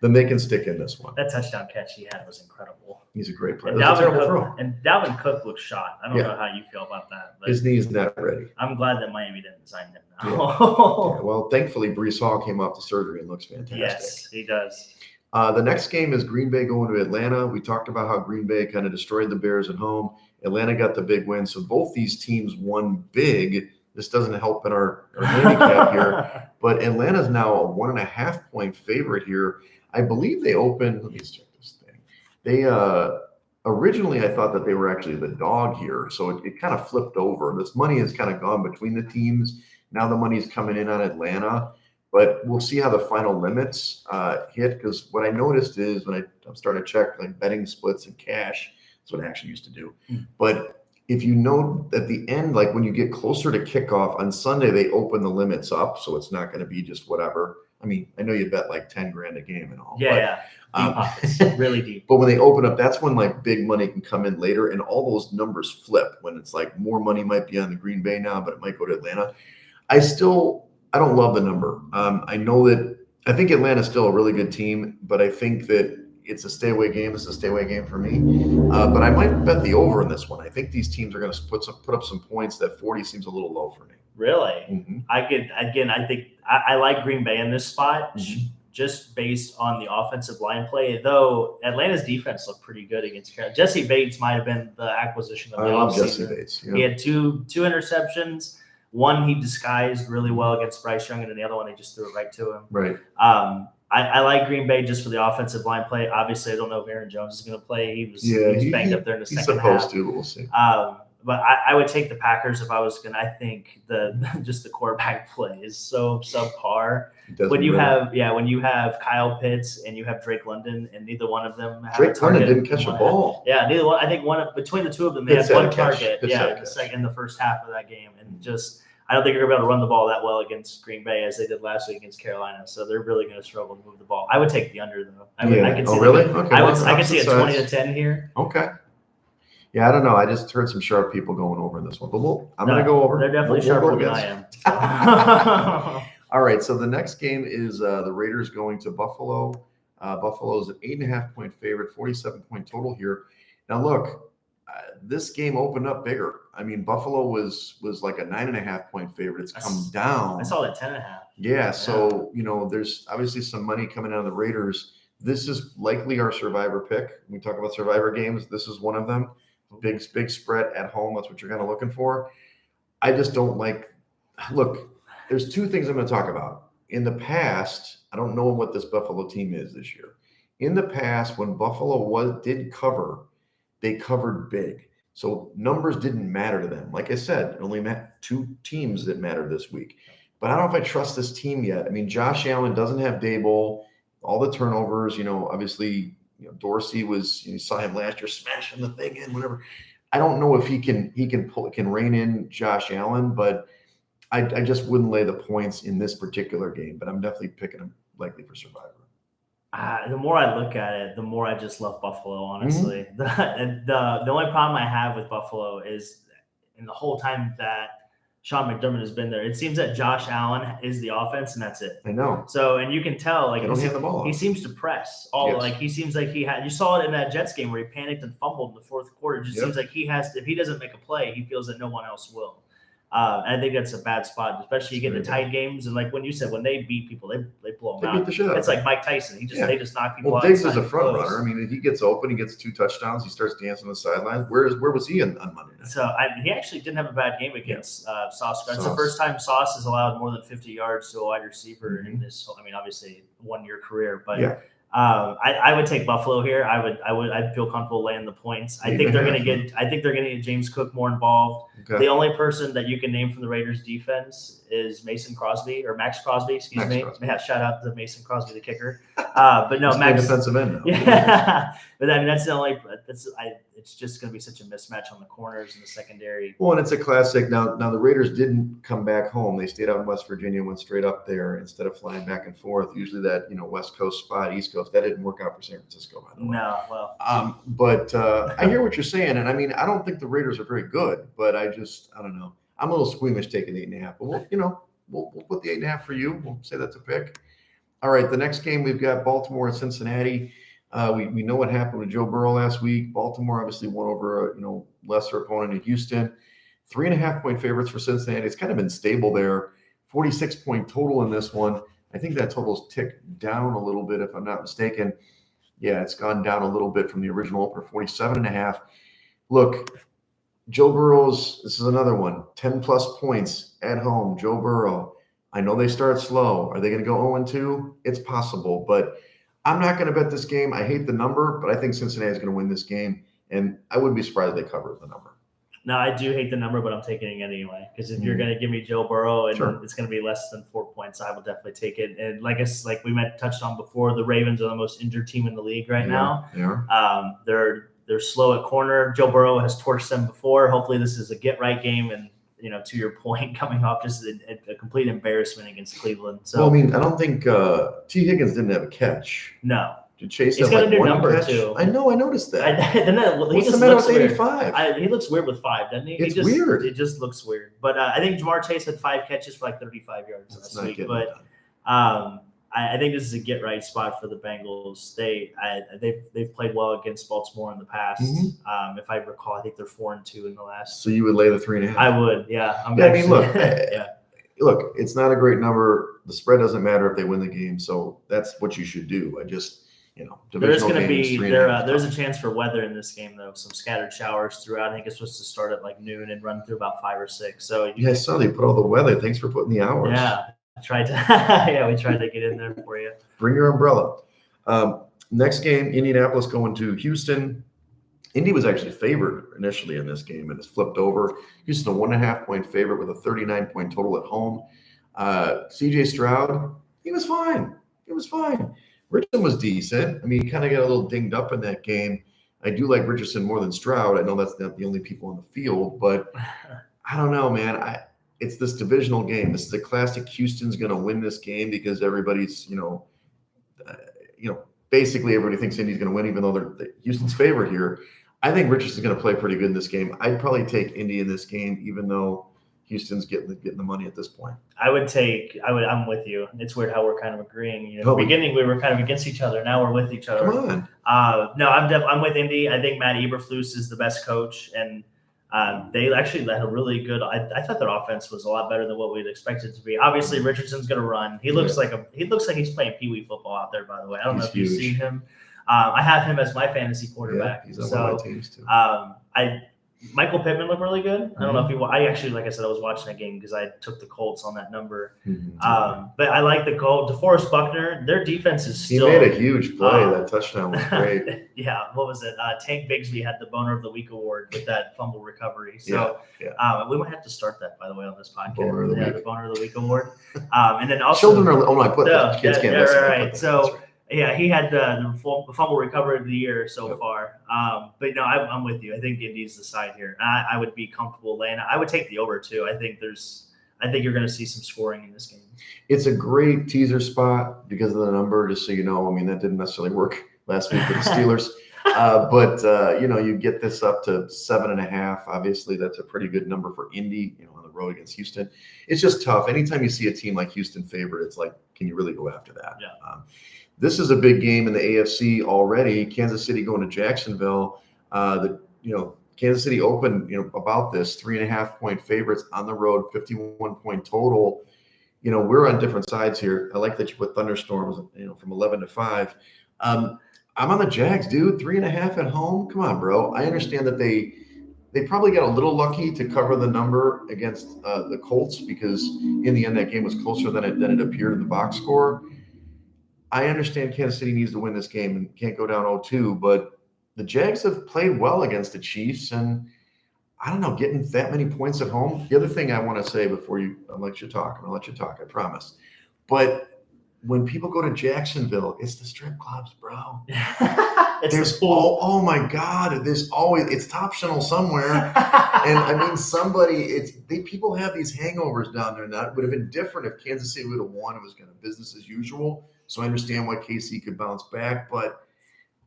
Then they can stick in this one. That touchdown catch he had was incredible. He's a great player. And Dalvin Cook looks shot. I don't know how you feel about that. But his knee's not ready. I'm glad that Miami didn't sign him now. Yeah. Well, thankfully, Breece Hall came off the surgery and looks fantastic. Yes, he does. The next game is Green Bay going to Atlanta. We talked about how Green Bay kind of destroyed the Bears at home. Atlanta got the big win. So both these teams won big this doesn't help in our handicap here. But Atlanta's now a 1.5 point favorite here. I believe they opened. Let me check this thing. They originally I thought that they were actually the dog here, so it kind of flipped over. This money has kind of gone between the teams. Now the money is coming in on Atlanta. But we'll see how the final limits hit, because what I noticed is when I'm starting to check like betting splits and cash, that's what I actually used to do. But if you know at the end, like when you get closer to kickoff on Sunday, they open the limits up, so it's not going to be just whatever. I mean, I know you bet like 10 grand a game and all. Yeah, deep pockets, really deep. But when they open up, that's when like big money can come in later, and all those numbers flip. When it's like more money might be on the Green Bay now, but it might go to Atlanta. I don't love the number. I think Atlanta's still a really good team, but I think that it's a stay away game. It's a stay away game for me. But I might bet the over in this one. I think these teams are going to put up some points. That 40 seems a little low for me. Really? Mm-hmm. I think I like Green Bay in this spot, just based on the offensive line play. Though Atlanta's defense looked pretty good against Carolina. Jesse Bates might have been the acquisition of the offseason. Jesse Bates. Yeah. He had two interceptions. One he disguised really well against Bryce Young, and then the other one he just threw it right to him. Right. I like Green Bay just for the offensive line play. Obviously, I don't know if Aaron Jones is going to play. He was banged up there in the second half. He's supposed to, but we'll see. But I would take the Packers if I was going to. I think the quarterback play is so subpar. When you have Kyle Pitts and you have Drake London, and neither one of them have a target. London didn't catch a ball. Yeah, neither one. I think between the two of them, they had one target. In the first half of that game, and just I don't think they're going to be able to run the ball that well against Green Bay as they did last week against Carolina. So they're really going to struggle to move the ball. I would take the under though. I can see I can see a 20-10 here. Okay. Yeah, I don't know. I just heard some sharp people going over in this one, but I'm going to go over. They're definitely sharper than I am. So. All right, so the next game is the Raiders going to Buffalo. Buffalo's an 8.5 point favorite, 47 point total here. Now, look, this game opened up bigger. I mean, Buffalo was like a 9.5 point favorite. It's come down. I saw it at 10.5. Yeah, so there's obviously some money coming out of the Raiders. This is likely our survivor pick. When we talk about survivor games, this is one of them. Big spread at home. That's what you're kind of looking for. I just don't like. Look, there's two things I'm going to talk about. In the past, I don't know what this Buffalo team is this year. In the past, when Buffalo did cover, they covered big. So numbers didn't matter to them. Like I said, it only two teams that matter this week. But I don't know if I trust this team yet. I mean, Josh Allen doesn't have Dable. All the turnovers, obviously. Dorsey was. You saw him last year smashing the thing in. Whatever. I don't know if he can rein in Josh Allen, but I just wouldn't lay the points in this particular game. But I'm definitely picking him likely for survivor. The more I look at it, the more I just love Buffalo. Honestly, the only problem I have with Buffalo is in the whole time that Sean McDermott has been there, it seems that Josh Allen is the offense, and that's it. I know. So, and you can tell, like, he seems to press like he seems like he had. You saw it in that Jets game where he panicked and fumbled in the fourth quarter. It just seems like if he doesn't make a play, he feels that no one else will. And I think that's a bad spot, especially you get into tight games. And like when you said, when they beat people, they blow them out. Beat the shit out. It's like Mike Tyson. They just knock people out. Diggs is a front runner. I mean, if he gets open, he gets 2 touchdowns. He starts dancing on the sidelines. Where was he on Monday night? So he actually didn't have a bad game against Sauce. That's the first time Sauce has allowed more than 50 yards to a wide receiver in this. I mean, obviously 1-year career, but. Yeah. I would take Buffalo here. I'd feel comfortable laying the points. I think they're going to get James Cook more involved. Okay. The only person that you can name from the Raiders defense is Max Crosby. Excuse me. Yeah, shout out to Mason Crosby, the kicker. But no, Max defensive end now. Yeah, but I mean that's the only. It's just going to be such a mismatch on the corners and the secondary. Well, and it's a classic. Now the Raiders didn't come back home. They stayed out in West Virginia, went straight up there instead of flying back and forth. Usually that West Coast spot, East Coast, that didn't work out for San Francisco, by the way. No, well. But I hear what you're saying, and I mean I don't think the Raiders are very good, but I don't know. I'm a little squeamish taking the 8.5, but we'll put the 8.5 for you. We'll say that's a pick. All right, the next game we've got Baltimore and Cincinnati. We know what happened with Joe Burrow last week. Baltimore obviously won over a lesser opponent in Houston. 3.5 point favorites for Cincinnati. It's kind of been stable there. 46 point total in this one. I think that total's ticked down a little bit if I'm not mistaken. Yeah, it's gone down a little bit from the original opener, 47.5. Look, Joe Burrow's, this is another one, 10 plus points at home. Joe Burrow. I know they start slow. Are they going to go 0-2? It's possible, but I'm not going to bet this game. I hate the number, but I think Cincinnati is going to win this game, and I wouldn't be surprised if they cover the number. No, I do hate the number, but I'm taking it anyway. Because if you're going to give me Joe Burrow and it's going to be less than 4 points, I will definitely take it. And like we touched on before, the Ravens are the most injured team in the league right now. Yeah. They're slow at corner. Joe Burrow has torched them before. Hopefully, this is a get right game. And to your point, coming off just a complete embarrassment against Cleveland. So, well, I mean, I don't think T. Higgins didn't have a catch. No. Did Chase He's have got like a new one number catch? too. I know, I noticed that. What's the matter with 85? He looks weird with 5, doesn't he? It's weird. It just looks weird. But I think Jamar Chase had 5 catches for like 35 yards last week. But I think this is a get right spot for the Bengals. They've played well against Baltimore in the past. Mm-hmm. If I recall, I think they're 4-2 in the last. So you would lay the 3.5? I would, yeah. Look, it's not a great number. The spread doesn't matter if they win the game, so that's what you should do. There's going to be there's a chance for weather in this game though. Some scattered showers throughout. I think it's supposed to start at like noon and run through about 5 or 6. So I saw they put all the weather. Thanks for putting the hours. Yeah, I tried to. We tried to get in there for you. Bring your umbrella. Next game, Indianapolis going to Houston. Indy was actually favored initially in this game and it's flipped over. Houston, a 1.5 point favorite with a 39-point total at home. CJ Stroud, he was fine. Richardson was decent. I mean, he kind of got a little dinged up in that game. I do like Richardson more than Stroud. I know that's not the only people on the field, but I don't know, man. It's this divisional game. This is a classic. Houston's going to win this game because everybody's, basically everybody thinks Indy's going to win, even though they're Houston's favorite here. I think Richardson's going to play pretty good in this game. I'd probably take Indy in this game, even though Houston's getting the money at this point. I'm with you. It's weird how we're kind of agreeing. In the beginning, we were kind of against each other. Now we're with each other. Come on. No, I'm with Indy. I think Matt Eberflus is the best coach, and they actually had a really good. I thought their offense was a lot better than what we'd expected to be. Obviously, Richardson's going to run. He looks like he's playing Pee Wee football out there. By the way, I don't know if you've seen him. I have him as my fantasy quarterback. Yeah, he's on one of my teams too. Michael Pittman looked really good. I don't know if I actually, like I said, I was watching that game because I took the Colts on that number. But I like the Colts. DeForest Buckner, their defense is still. He made a huge play. That touchdown was great. Yeah. What was it? Tank Bigsby had the Boner of the Week award with that fumble recovery. So we might have to start that, by the way, on this podcast. The Boner of the Week award. And then also. Children are. I put that. Kids can't listen. Right. So. Yeah, he had the fumble recovery of the year so far. But no, I'm with you. I think Indy's the side here. I would be comfortable laying. I would take the over too. I think you're going to see some scoring in this game. It's a great teaser spot because of the number. Just so you know, I mean that didn't necessarily work last week with the Steelers, but you get this up to 7.5. Obviously, that's a pretty good number for Indy. On the road against Houston, it's just tough. Anytime you see a team like Houston favored, it's like, can you really go after that? Yeah. This is a big game in the AFC already. Kansas City going to Jacksonville. Kansas City opened, about this 3.5 point favorites on the road, 51 point total. We're on different sides here. I like that you put thunderstorms, from 11 to 5. I'm on the Jags, dude. 3.5 at home. Come on, bro. I understand that they probably got a little lucky to cover the number against the Colts because in the end that game was closer than it appeared in the box score. I understand Kansas City needs to win this game and can't go down 0-2, but the Jags have played well against the Chiefs, and I don't know, getting that many points at home. The other thing I want to say before I'll let you talk, I promise. But when people go to Jacksonville, it's the strip clubs, bro. There's oh my God, there's always it's optional somewhere. And I mean people have these hangovers down there now. It would have been different if Kansas City would have won. It was kind of business as usual. So I understand why KC could bounce back, but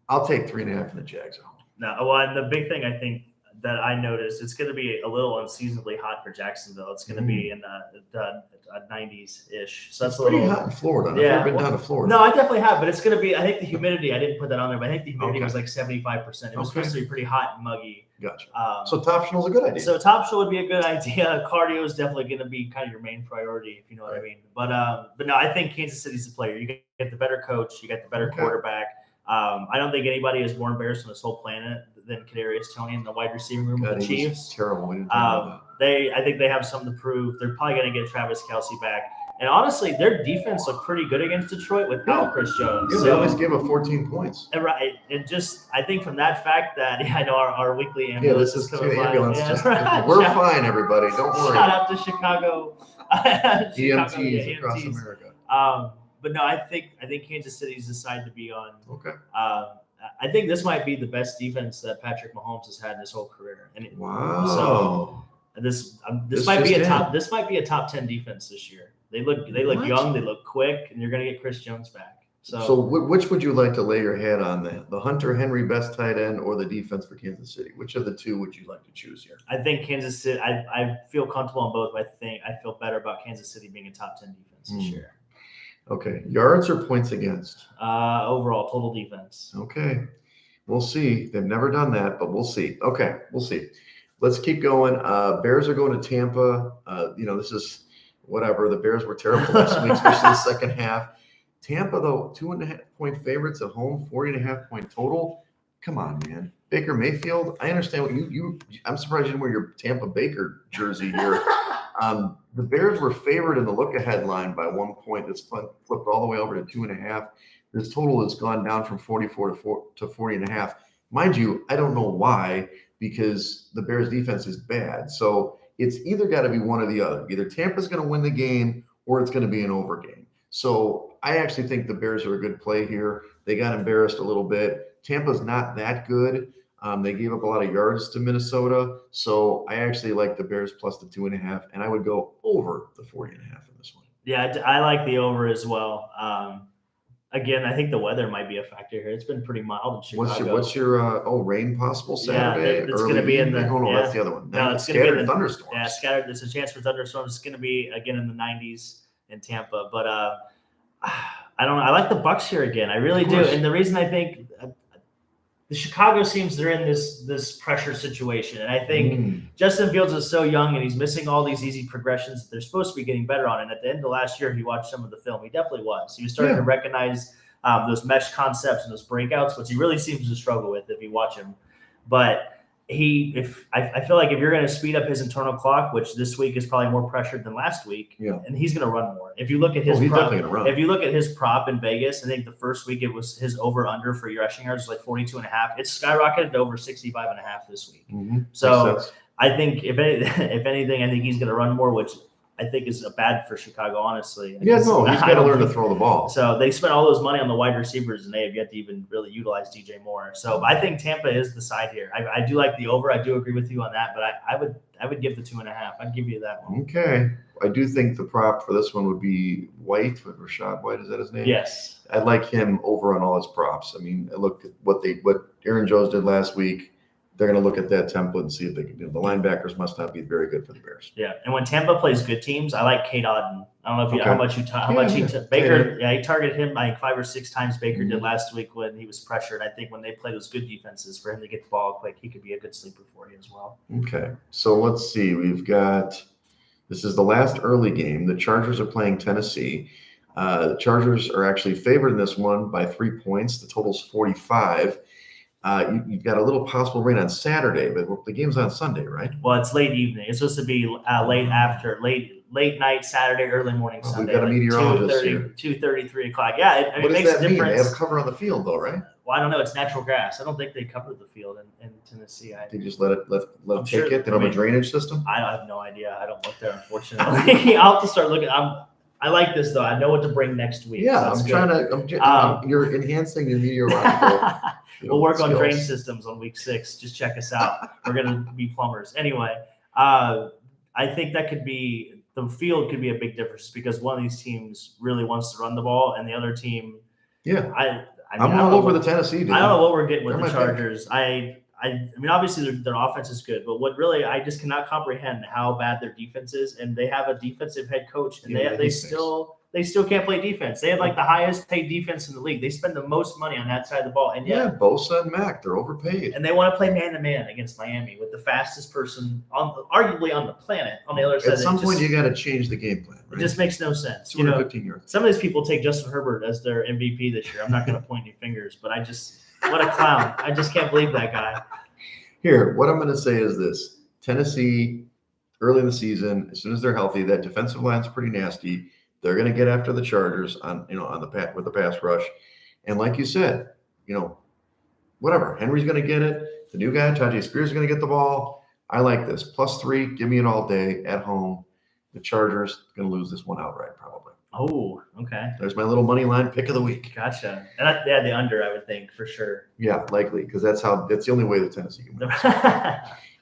I'll take 3.5 in the Jags at home. No, well, and the big thing I think that I noticed, it's going to be a little unseasonably hot for Jacksonville. It's going to be in the 90s-ish. So that's pretty hot in Florida. Yeah, I've never been down to Florida. No, I definitely have, but it's going to be, I think the humidity, I didn't put that on there, but I think the humidity was like 75%. It was supposed to be pretty hot and muggy. Gotcha. So top shell is a good idea. So top shell would be a good idea. Cardio is definitely going to be kind of your main priority, if you know what I mean. But no, I think Kansas City's the player. You get the better coach. You got the better quarterback. I don't think anybody is more embarrassed on this whole planet than Kadarius Toney in the wide receiving room with the he was Chiefs. terrible. We didn't talk about that. I think they have something to prove. They're probably going to get Travis Kelce back. And honestly, their defense looked pretty good against Detroit without Chris Jones. Yeah, so, they always give up 14 points. And right, and just I think from that fact that I know our weekly ambulance this is coming the ambulance. by. We're fine, everybody. Don't worry. Shout out to Chicago. EMTs across America. But no, I think Kansas City's decided to be on. Okay. I think this might be the best defense that Patrick Mahomes has had in his whole career. And wow. So this might be a top 10 defense this year. They look young, they look quick, and you're going to get Chris Jones back. So which would you like to lay your hat on, the Hunter Henry best tight end or the defense for Kansas City? Which of the two would you like to choose here? I think Kansas City. I feel comfortable on both. But I feel better about Kansas City being a top 10 defense this year. Okay, yards or points against? Overall total defense. Okay, we'll see. They've never done that, but we'll see. Okay, we'll see. Let's keep going. Bears are going to Tampa. This is whatever. The Bears were terrible last week, especially the second half. Tampa, though, 2.5-point favorites at home, 40.5-point total. Come on, man. Baker Mayfield, I understand what I'm surprised you didn't wear your Tampa Baker jersey here. The Bears were favored in the look-ahead line by 1 point. It's flipped all the way over to 2.5. This total has gone down from 44 to 40.5. Mind you, I don't know why, because the Bears defense is bad. So it's either got to be one or the other. Either Tampa's going to win the game or it's going to be an over game. So I actually think the Bears are a good play here. They got embarrassed a little bit. Tampa's not that good. They gave up a lot of yards to Minnesota. So I actually like the Bears plus the 2.5, and I would go over the 40.5 in this one. Yeah, I like the over as well. Again, I think the weather might be a factor here. It's been pretty mild in Chicago. What's your rain possible Saturday? Yeah, it's going to be in the. That's the other one. No, it's going to be in the thunderstorms. Yeah, scattered. There's a chance for thunderstorms. It's going to be again in the 90s in Tampa, but I don't know. I like the Bucs here again. I really do, and the reason I think the Chicago teams, they're in this pressure situation, and I think Justin Fields is so young and he's missing all these easy progressions that they're supposed to be getting better on. And at the end of last year, he watched some of the film. He definitely was. He was starting to recognize those mesh concepts and those breakouts, which he really seems to struggle with if you watch him. But I feel like if you're going to speed up his internal clock, which this week is probably more pressured than last week, and he's going to run more. If you look at his prop in Vegas, I think the first week it was his over under for rushing yards was like 42.5. It's skyrocketed to over 65.5 this week. So I think if anything, I think he's going to run more, which I think is bad for Chicago, honestly. He's got to learn to throw the ball. So they spent all those money on the wide receivers, and they have yet to even really utilize DJ Moore. So I think Tampa is the side here. I do like the over. I do agree with you on that, but I would give the 2.5. I'd give you that one. Okay. I do think the prop for this one would be White, with Rashad White. Is that his name? Yes. I'd like him over on all his props. I mean, look at what Aaron Jones did last week. They're going to look at that template and see if they can do it. The linebackers must not be very good for the Bears. Yeah, and when Tampa plays good teams, I like Kate Otten. I don't know if how much he Baker. Yeah, he targeted him like 5 or 6 times. Baker did last week when he was pressured. I think when they play those good defenses, for him to get the ball quick, he could be a good sleeper for you as well. Okay, so let's see. This is the last early game. The Chargers are playing Tennessee. The Chargers are actually favored in this one by 3 points. The total's 45. You've got a little possible rain on Saturday, but the game's on Sunday, right? Well, it's late evening. It's supposed to be late night Saturday, early morning Sunday. We've got a meteorologist here. 2:30, 3 o'clock. Yeah, it what makes does that a difference. Mean? They have cover on the field, though, right? Well, I don't know. It's natural grass. I don't think they cover the field in Tennessee. They just let it take it. They don't have a drainage system. I have no idea. I don't look there, unfortunately. I'll have to start looking. I like this though. I know what to bring next week. Yeah, so you're enhancing your meteorological. We'll work on drain systems on week 6. Just check us out. We're gonna be plumbers anyway. I think that could be the field could be a big difference because one of these teams really wants to run the ball, and the other team. Yeah, I'm all over the Tennessee. Dude. I don't know what we're getting with the Chargers. I mean, obviously their offense is good, but what really I just cannot comprehend how bad their defense is, and they have a defensive head coach, and they still can't play defense. They have like the highest paid defense in the league. They spend the most money on that side of the ball, and Bosa and Mack, they're overpaid, and they want to play man to man against Miami with the fastest person arguably on the planet on the other side. At some point, you got to change the game plan. Right? It just makes no sense. 15 yards. Some of these people take Justin Herbert as their MVP this year. I'm not going to point any fingers, but what a clown. I just can't believe that guy. Here, what I'm going to say is this: Tennessee, early in the season, as soon as they're healthy, that defensive line's pretty nasty. They're going to get after the Chargers on with the pass rush, and like you said, whatever. Henry's going to get it. The new guy, Tajay Spears, is going to get the ball. I like this. +3, give me it all day at home. The Chargers going to lose this one outright, probably. Oh, okay. There's my little money line pick of the week. Gotcha. And the under, I would think, for sure. Yeah, likely, because that's the only way that Tennessee can win.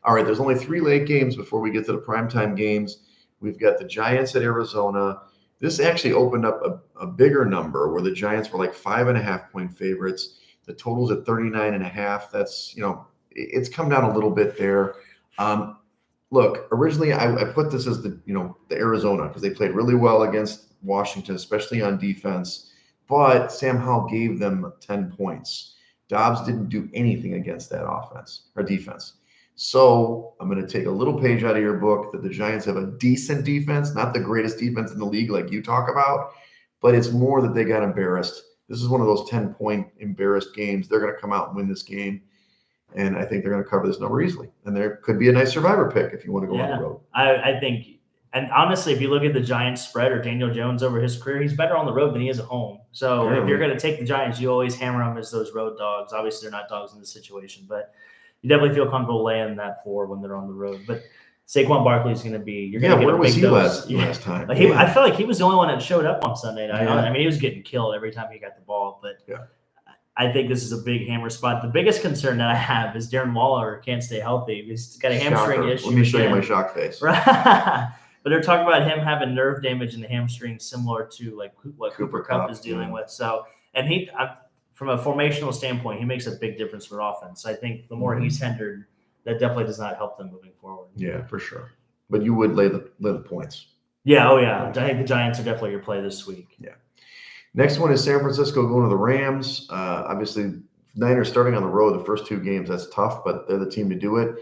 All right, there's only 3 late games before we get to the primetime games. We've got the Giants at Arizona. This actually opened up a bigger number where the Giants were like 5.5-point favorites. The total's at 39.5. That's, it's come down a little bit there. Look, originally I put this as the Arizona because they played really well against Washington, especially on defense. But Sam Howell gave them 10 points. Dobbs didn't do anything against that offense or defense. So I'm going to take a little page out of your book that the Giants have a decent defense, not the greatest defense in the league like you talk about, but it's more that they got embarrassed. This is one of those 10-point embarrassed games. They're going to come out and win this game. And I think they're going to cover this number easily. And there could be a nice survivor pick if you want to go on the road. I think, and honestly, if you look at the Giants spread or Daniel Jones over his career, he's better on the road than he is at home. So if you're going to take the Giants, you always hammer them as those road dogs. Obviously, they're not dogs in this situation, but you definitely feel comfortable laying that 4 when they're on the road. But Saquon Barkley is going to be. You're going to get where a was big he dose. last time? I feel like he was the only one that showed up on Sunday night. Yeah. I mean, he was getting killed every time he got the ball. But I think this is a big hammer spot. The biggest concern that I have is Darren Waller can't stay healthy. He's got a hamstring issue. Let me show you my shock face. Right. But they're talking about him having nerve damage in the hamstring, similar to like what Cooper Kupp is dealing with. So, and from a formational standpoint, he makes a big difference for offense. I think the more he's hindered, that definitely does not help them moving forward. Yeah, for sure. But you would lay the points. Yeah. Oh, yeah. I think the Giants are definitely your play this week. Yeah. Next one is San Francisco going to the Rams. Obviously, Niners starting on the road the first 2 games. That's tough, but they're the team to do it.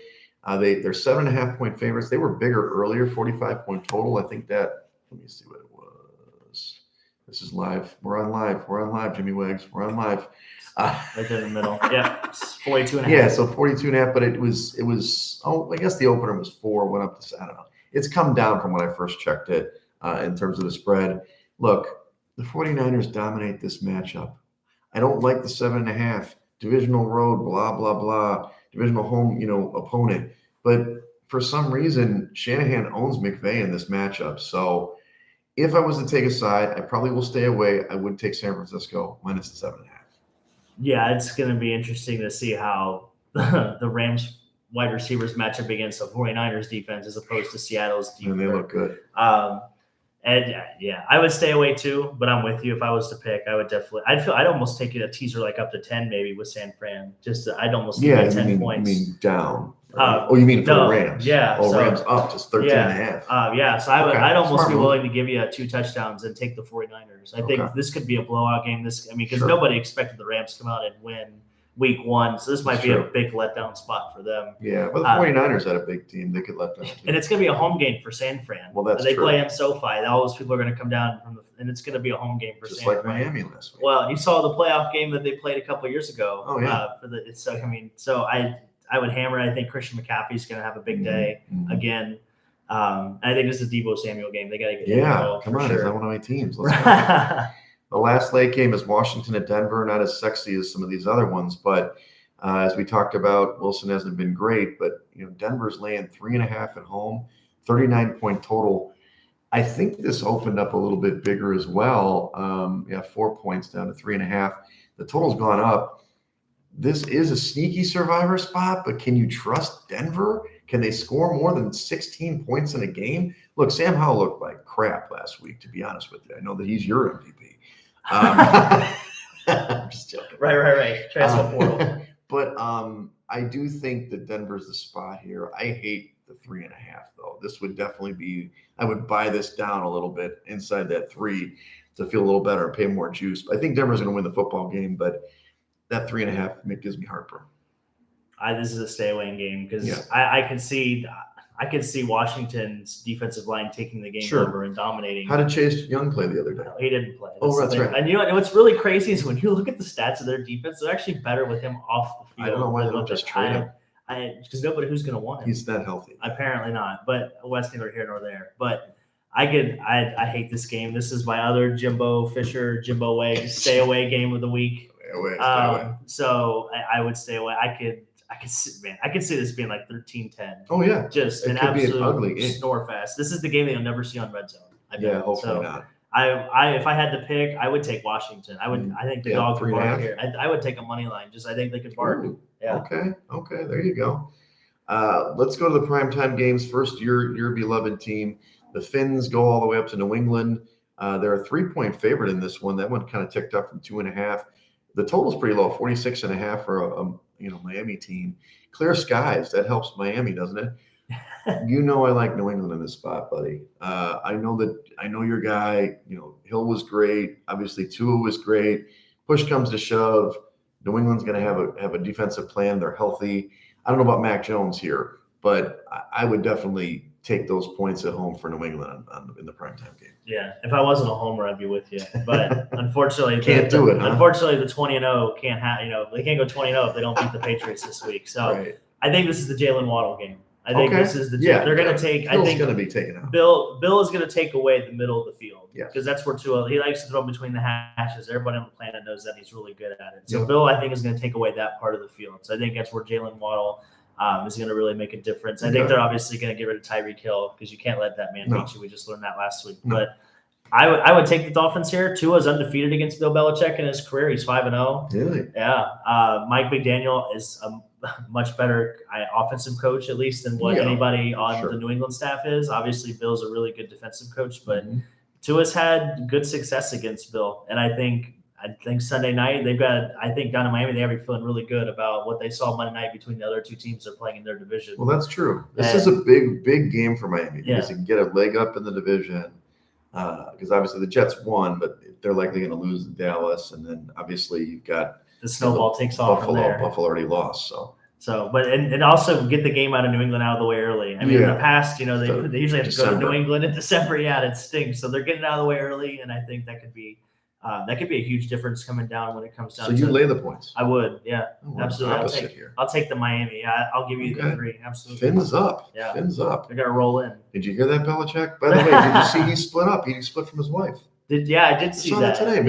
They're 7.5-point favorites. They were bigger earlier, 45-point total. I think that. Let me see what it was. This is live. We're on live. Jimmy Wegs. We're on live. Right there in the middle. Yeah, 42.5. Yeah, so 42.5, but it was. Oh, I guess the opener was 4. Went up to, I don't know. It's come down from when I first checked it in terms of the spread. Look, the 49ers dominate this matchup. I don't like the 7.5 divisional road, blah blah blah, divisional home, opponent. But for some reason, Shanahan owns McVay in this matchup. So if I was to take a side, I probably will stay away. I would take San Francisco minus the 7.5. Yeah, it's going to be interesting to see how the Rams wide receivers match up against the 49ers defense as opposed to Seattle's defense. And they look good. And I would stay away too, but I'm with you. If I was to pick, I would definitely. I'd almost take it a teaser like up to 10 maybe with San Fran. I'd almost give it 10 points. You mean down? You mean for the Rams? Yeah. Oh, so, Rams up just 13.5. So I'd almost be willing to give you 2 touchdowns and take the 49ers. I think this could be a blowout game. Because nobody expected the Rams to come out and win week 1. So this might be a big letdown spot for them. Yeah, but the 49ers had a big team. They could let down. And it's going to be a home game for San Fran. Well, that's They true. play in SoFi. All those people are going to come down and it's going to be a home game for Just San like Fran. Miami last week. Well, you saw the playoff game that they played a couple of years ago. Oh, yeah. I would hammer. I think Christian McCaffrey's going to have a big day again. I think this is a Deebo Samuel game. They got to get Yeah, come on. Sure. Is that one of my teams? Let's go. The last late game is Washington at Denver. Not as sexy as some of these other ones, but as we talked about, Wilson hasn't been great, but Denver's laying 3.5 at home, 39-point total. I think this opened up a little bit bigger as well. 4 points down to 3.5. The total's gone up. This is a sneaky survivor spot, but can you trust Denver? Can they score more than 16 points in a game? Look, Sam Howell looked like crap last week, to be honest with you. I know that he's your MVP. I'm just joking. Right. Transfer portal. But I do think that Denver's the spot here. I hate the 3.5, though. This would definitely be – I would buy this down a little bit inside that 3 to feel a little better and pay more juice. But I think Denver's going to win the football game, but that 3.5 gives me heartburn. This is a stay-away game because I could see Washington's defensive line taking the game over and dominating. How did Chase Young play the other day? No, he didn't play. That's right. And what's really crazy is when you look at the stats of their defense, they're actually better with him off the field. I don't know why they don't just trade him. Because nobody who's going to want him. He's not healthy. Apparently not, but West neither here nor there. But I hate this game. This is my other Jimbo Wegs stay away game of the week. Stay away. So I would stay away. I could see this being like 13-10. Oh yeah, just it an could be an absolute ugly game. snore fest. This is the game that you'll never see on Red Zone. Hopefully not. If I had to pick, I would take Washington. I think the dog could bark here. I would take a money line. I think they could bark. Ooh, yeah. Okay. There you go. Let's go to the primetime games. First, your beloved team, the Finns, go all the way up to New England. They're a 3-point favorite in this one. That one kind of ticked up from 2.5. The total's pretty low, 46.5 for a Miami team. Clear skies. That helps Miami, doesn't it? I like New England in this spot, buddy. I know your guy. Hill was great. Obviously, Tua was great. Push comes to shove, New England's going to have a defensive plan. They're healthy. I don't know about Mac Jones here, but I would definitely take those points at home for New England in the primetime game. Yeah, if I wasn't a homer, I'd be with you. But unfortunately, can't do it. Huh? Unfortunately, the 20-0 can't have. They can't go 20-0 if they don't beat the Patriots this week. So right. I think this is the Jalen Waddle game. I think this is the they're going to take. Bill's I think going to be taken out. Bill is going to take away the middle of the field Yes. because that's where Tua he likes to throw between the hashes. Everybody on the planet knows that he's really good at it. So Yep. Bill, I think, is going to take away that part of the field. So I think that's where Jalen Waddle is going to really make a difference. I think they're obviously going to get rid of Tyreek Hill because you can't let that man beat you. We just learned that last week. But I would take the Dolphins here. Tua's undefeated against Bill Belichick in his career. He's 5-0. Really? Yeah. Mike McDaniel is a much better offensive coach, at least, than what anybody on the New England staff is. Obviously, Bill's a really good defensive coach, but Tua's had good success against Bill. And I think Sunday night I think down in Miami they are feeling really good about what they saw Monday night between the other two teams they're playing in their division. Well, that's true. This is a big game for Miami because they can get a leg up in the division. Because obviously the Jets won, but they're likely going to lose to Dallas, and then obviously you've got the snowball takes off from there. Buffalo already lost, but also get the game out of New England out of the way early. I mean, in the past, they usually have to go to New England in December. Yeah, it stinks. So they're getting out of the way early, and I think that could be a huge difference coming down when it comes down. So you lay the points? I would, yeah, absolutely. I'll take the Miami. I'll give you the 3. Absolutely. Fins up. Yeah, fins up. They're gonna roll in. Did you hear that, Belichick? By the way, did you see he split up? He split from his wife. I did see that today.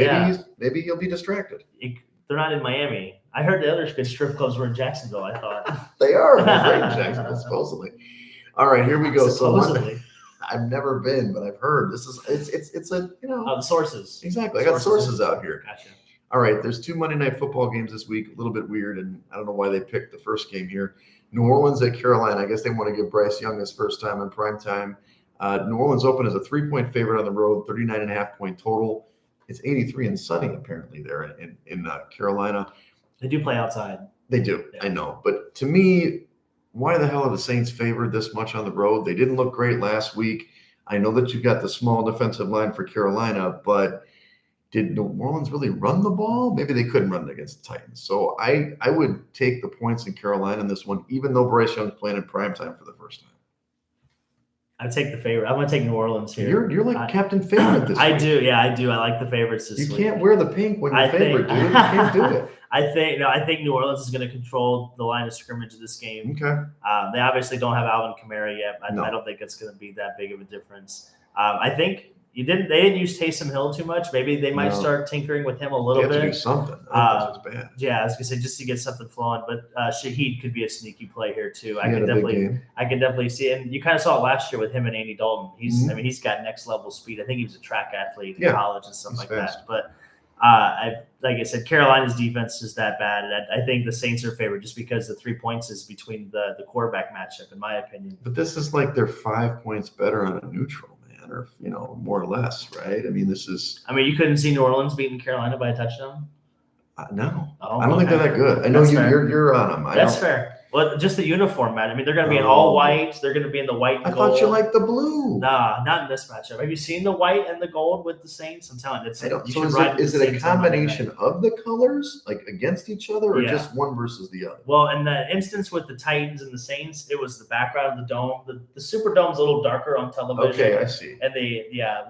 Maybe he'll be distracted. They're not in Miami. I heard the other good strip clubs were in Jacksonville. I thought they are. They're great in Jacksonville, supposedly. All right, here we go. Supposedly. So I've never been, but I've heard it's a the sources. Exactly. I got sources out here. Gotcha. All right, there's 2 Monday Night Football games this week. A little bit weird, and I don't know why they picked the first game here. New Orleans at Carolina. I guess they want to give Bryce Young his first time in prime time. New Orleans open as a 3-point favorite on the road, 39.5-point total. It's 83 and sunny apparently there in Carolina. They do play outside. They do. Yeah. I know. But to me, why the hell are the Saints favored this much on the road? They didn't look great last week. I know that you got the small defensive line for Carolina, but did New Orleans really run the ball? Maybe they couldn't run it against the Titans. So I would take the points in Carolina in this one, even though Bryce Young's playing in primetime for the first time. I take the favorite. I'm going to take New Orleans here. You're like captain favorite this week. I do. Yeah, I do. I like the favorites this week. You can't wear the pink when you're favorite, dude. You can't do it. I think New Orleans is going to control the line of scrimmage of this game. Okay. They obviously don't have Alvin Kamara yet. I don't think it's going to be that big of a difference. I think they didn't use Taysom Hill too much. Maybe they might start tinkering with him a little bit. They have to do something. It's bad. Yeah, I was gonna say just to get something flowing, but Shaheed could be a sneaky play here too. I can definitely see it. And you kind of saw it last year with him and Andy Dalton. He's got next level speed. I think he was a track athlete in college and stuff like that. But like I said, Carolina's defense is that bad. And I think the Saints are favored just because the 3 points is between the quarterback matchup, in my opinion. But this is like they're 5 points better on a neutral. Or more or less, right? I mean, you couldn't see New Orleans beating Carolina by a touchdown? No. I don't think they're that good. I know you're on them. That's fair. Well, just the uniform, man. I mean, they're going to be in all white. They're going to be in the white and gold. I thought you liked the blue. Nah, not in this matchup. Have you seen the white and the gold with the Saints? I'm telling you, is it a combination of the colors, like against each other, or just one versus the other? Well, in the instance with the Titans and the Saints, it was the background of the dome. The Superdome's a little darker on television. Okay, I see. And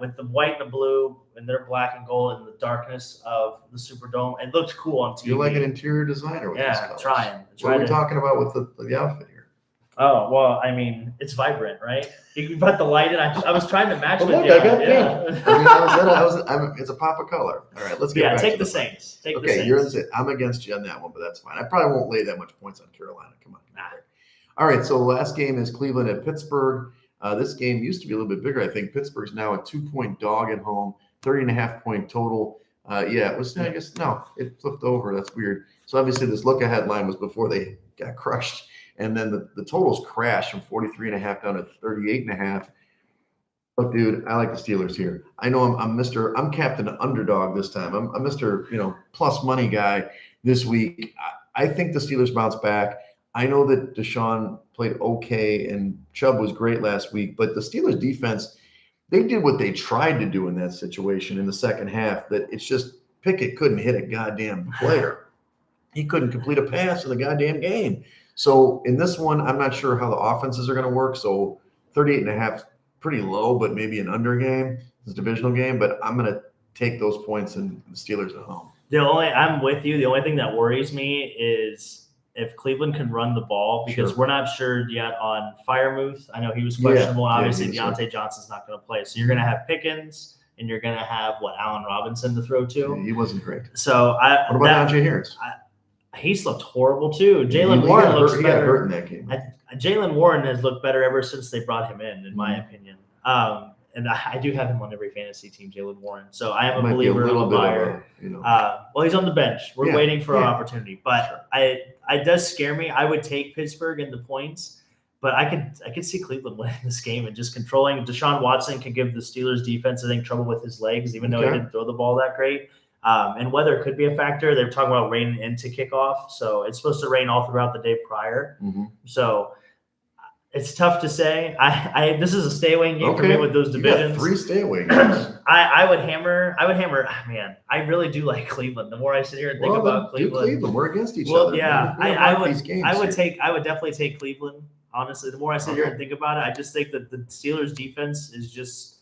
with the white and the blue, and they're black and gold in the darkness of the Superdome. It looked cool on TV. You're like an interior designer with these colors. Trying. What are we talking about with with the outfit here? Oh, well, I mean, it's vibrant, right? You can put the light in. I was trying to match But with look, you. I got Yeah. pink. It's a pop of color. All right, let's get Yeah, back take to the fight. Saints. Take the Okay, Saints. I'm against you on that one, but that's fine. I probably won't lay that much points on Carolina. Come on. Nah. All right, so the last game is Cleveland at Pittsburgh. This game used to be a little bit bigger. I think Pittsburgh's now a 2-point dog at home, 30.5-point total. Yeah, it was, I guess, no, it flipped over. That's weird. So obviously this look ahead line was before they got crushed. And then the totals crashed from 43.5 down to 38.5. Look, dude, I like the Steelers here. I know I'm Captain Underdog this time. I'm Mr. Plus money guy this week. I think the Steelers bounce back. I know that Deshaun played okay and Chubb was great last week, but the Steelers defense, they did what they tried to do in that situation in the second half. That it's just Pickett couldn't hit a goddamn player. He couldn't complete a pass in the goddamn game. So in this one, I'm not sure how the offenses are going to work. So 38.5, pretty low, but maybe an under game. It's a divisional game, but I'm going to take those points and the Steelers at home. I'm with you. The only thing that worries me is if Cleveland can run the ball, because we're not sure yet on Firemouth. I know he was questionable. Yeah, obviously, he's Deontay Johnson's not going to play. So you're going to have Pickens, and you're going to have Allen Robinson to throw to. Yeah, he wasn't great. So what about Najee Harris? He's looked horrible too. Jalen Warren looks better. He got hurt in that game. Jalen Warren has looked better ever since they brought him in my opinion. And I do have him on every fantasy team, Jalen Warren. So I am a believer of a buyer. Well, he's on the bench. We're waiting for our opportunity. But it does scare me. I would take Pittsburgh in the points, but I could see Cleveland winning this game and just controlling. Deshaun Watson can give the Steelers defense, I think, trouble with his legs, even though he didn't throw the ball that great. And weather could be a factor. They're talking about rain into kickoff. So it's supposed to rain all throughout the day prior. Mm-hmm. So it's tough to say. This is a stay away game for me with those divisions. 3 stay away games. I would hammer. Man, I really do like Cleveland. The more I sit here and think about Cleveland, we're against each other. Well, yeah, I would definitely take Cleveland. Honestly, the more I sit here and think about it, I just think that the Steelers defense is just.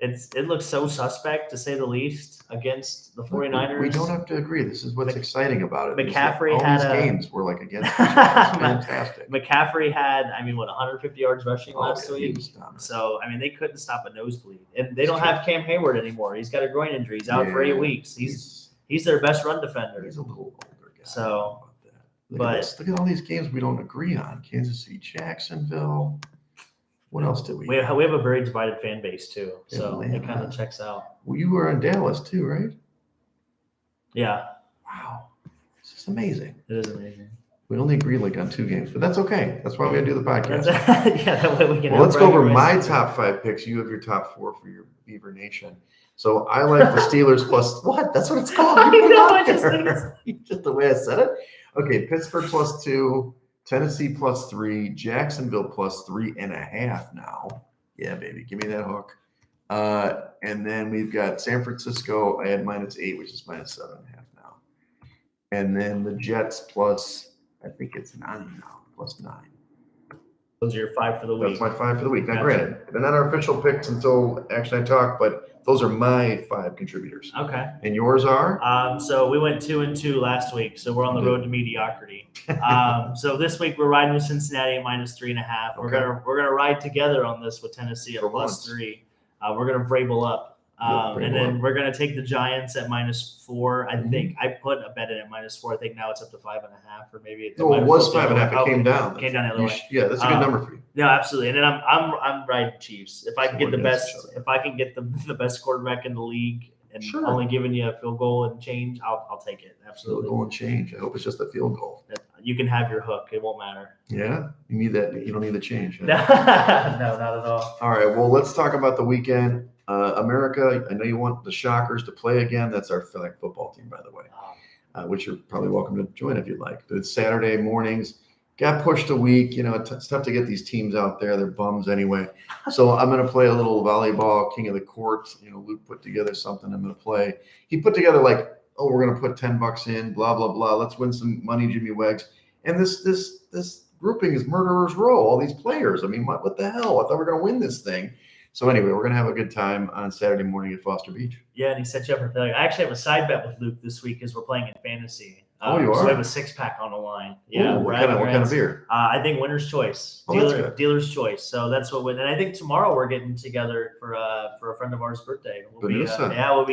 It looks so suspect, to say the least, against the 49ers. We don't have to agree. This is what's exciting about it. McCaffrey all had these games were like against each other. It's fantastic. McCaffrey had, 150 yards rushing last week. So, they couldn't stop a nosebleed. And they don't have Cam Hayward anymore. He's got a groin injury. He's out for 8 weeks. He's their best run defender. He's a little older guy. So, look at all these games we don't agree on. Kansas City, Jacksonville. What else did we have a very divided fan base, too. So it kind of checks out. Well, you were in Dallas, too, right? Yeah. Wow. This is amazing. It is amazing. We only agreed on 2 games, but that's okay. That's why we got to do the podcast. That way we can. Well, let's go over my top 5 picks. You have your top 4 for your Beaver Nation. So I like the Steelers plus what? That's what it's called. I know. Just the way I said it. Okay, Pittsburgh plus 2. Tennessee plus 3, Jacksonville plus 3.5 now. Yeah, baby, give me that hook. And then we've got San Francisco. I had -8, which is -7.5 now. And then the Jets plus, I think it's 9 now, plus 9. Those are your 5 for the week. That's my 5 for the week. Now, granted, they're not our official picks until actually I talk, but those are my 5 contributors. Okay. And yours are? So we went 2-2 last week, so we're on the road to mediocrity. So this week we're riding with Cincinnati at -3.5. We're gonna ride together on this with Tennessee at +3. We're gonna Vrabel up. And then we're going to take the Giants at -4. I think I put a bet in at -4. I think now it's up to 5.5, or maybe it was 5.5. It came down. Came down the other way. Yeah, that's a good number for you. No, absolutely. And then I'm riding Chiefs. If I can get the best quarterback in the league and only giving you a field goal and change, I'll take it. Absolutely. Field goal and change. I hope it's just a field goal. You can have your hook. It won't matter. Yeah, you need that. You don't need the change. No, not at all. All right. Well, let's talk about the weekend. America, I know you want the Shockers to play again. That's our flag football team, by the way, which you're probably welcome to join if you'd like. But it's Saturday mornings. Got pushed a week. It's tough to get these teams out there. They're bums anyway. So I'm going to play a little volleyball, King of the Court. Luke put together something I'm going to play. He put together we're going to put $10 in, blah, blah, blah. Let's win some money, Jimmy Wegs. And this grouping is Murderer's Row, all these players. What the hell? I thought we were going to win this thing. So anyway, we're going to have a good time on Saturday morning at Foster Beach. Yeah, and he set you up for failure. I actually have a side bet with Luke this week as we're playing in fantasy. Oh, you So are? we have a 6-pack on the line. Yeah. Ooh, what kind of beer? I think Winner's Choice. Oh, that's good. Dealer's Choice. So that's what. And I think tomorrow we're getting together for a friend of ours' birthday. We'll be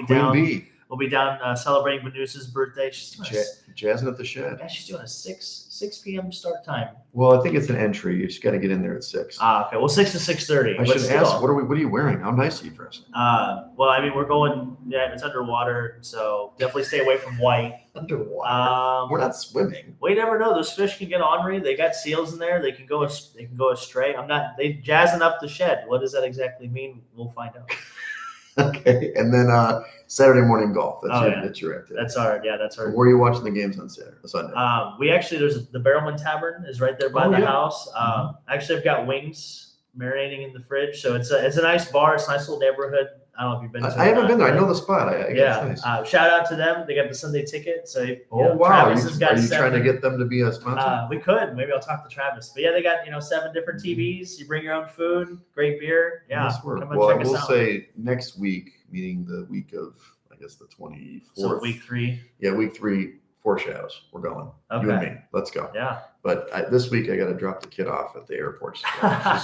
Queen down. Bee. We'll be down celebrating Benusa's birthday. She's doing jazzing at the shed. Yeah, she's doing a 6 p.m. start time. Well, I think it's an entry. You just got to get in there at 6. Okay. Well, 6 to 6:30. I should ask, what are you wearing? How nice are you dressing? Well, I mean, we're going. Yeah, it's underwater, so definitely stay away from white. Underwater. We're not swimming. We never know. Those fish can get ornery. They got seals in there. They can go astray. They jazzing up the shed. What does that exactly mean? We'll find out. Okay, and then Saturday morning golf. That's your activity. That's our. Where are you watching the games on Sunday? We actually there's the Barrelman Tavern is right there by the house. Actually, I've got wings marinating in the fridge, so it's a nice bar. It's a nice little neighborhood. I don't know if you've been to it. I haven't been there. I know the spot. Nice. Shout out to them. They got the Sunday ticket. So wow! Are you trying to get them to be a sponsor? We could. Maybe I'll talk to Travis. But yeah, they got 7 different TVs. You bring your own food, great beer. Yeah. Come and check us out. I will say next week, meaning the week of I guess the 24th. So week 3. Yeah, week 3. 4 shadows. We're going. Okay. You and me. Let's go. Yeah. But this week I got to drop the kid off at the airport. She's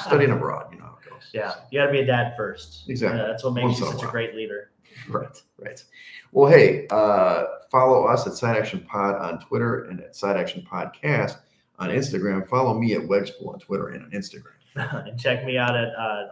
studying abroad. You know how it goes. Yeah. You got to be a dad first. Exactly. Yeah, that's what makes you such a great leader. Right. Well, hey, follow us at Side Action Pod on Twitter and at Side Action Podcast on Instagram. Follow me at Wegspool on Twitter and on Instagram. And check me out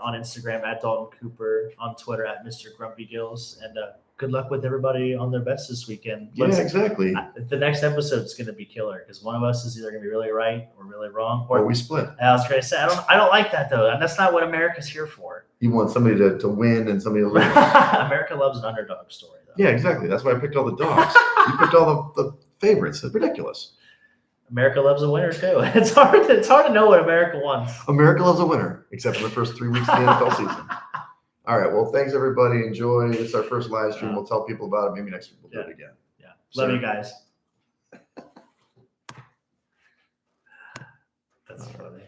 on Instagram at Dalton Cooper, on Twitter at Mr. Grumpy Gills, and good luck with everybody on their best this weekend. Exactly. The next episode is going to be killer because one of us is either going to be really right or really wrong, or we split. I was going to say I don't like that though, and that's not what America's here for. You want somebody to win and somebody to lose. America loves an underdog story, though. Yeah, exactly. That's why I picked all the dogs. You picked all the favorites. It's ridiculous. America loves a winner too. It's hard to know what America wants. America loves a winner, except for the first 3 weeks of the NFL season. All right. Well, thanks everybody. Enjoy. It's our first live stream. We'll tell people about it. Maybe next week we'll do it again. Yeah. Love you guys. That's funny.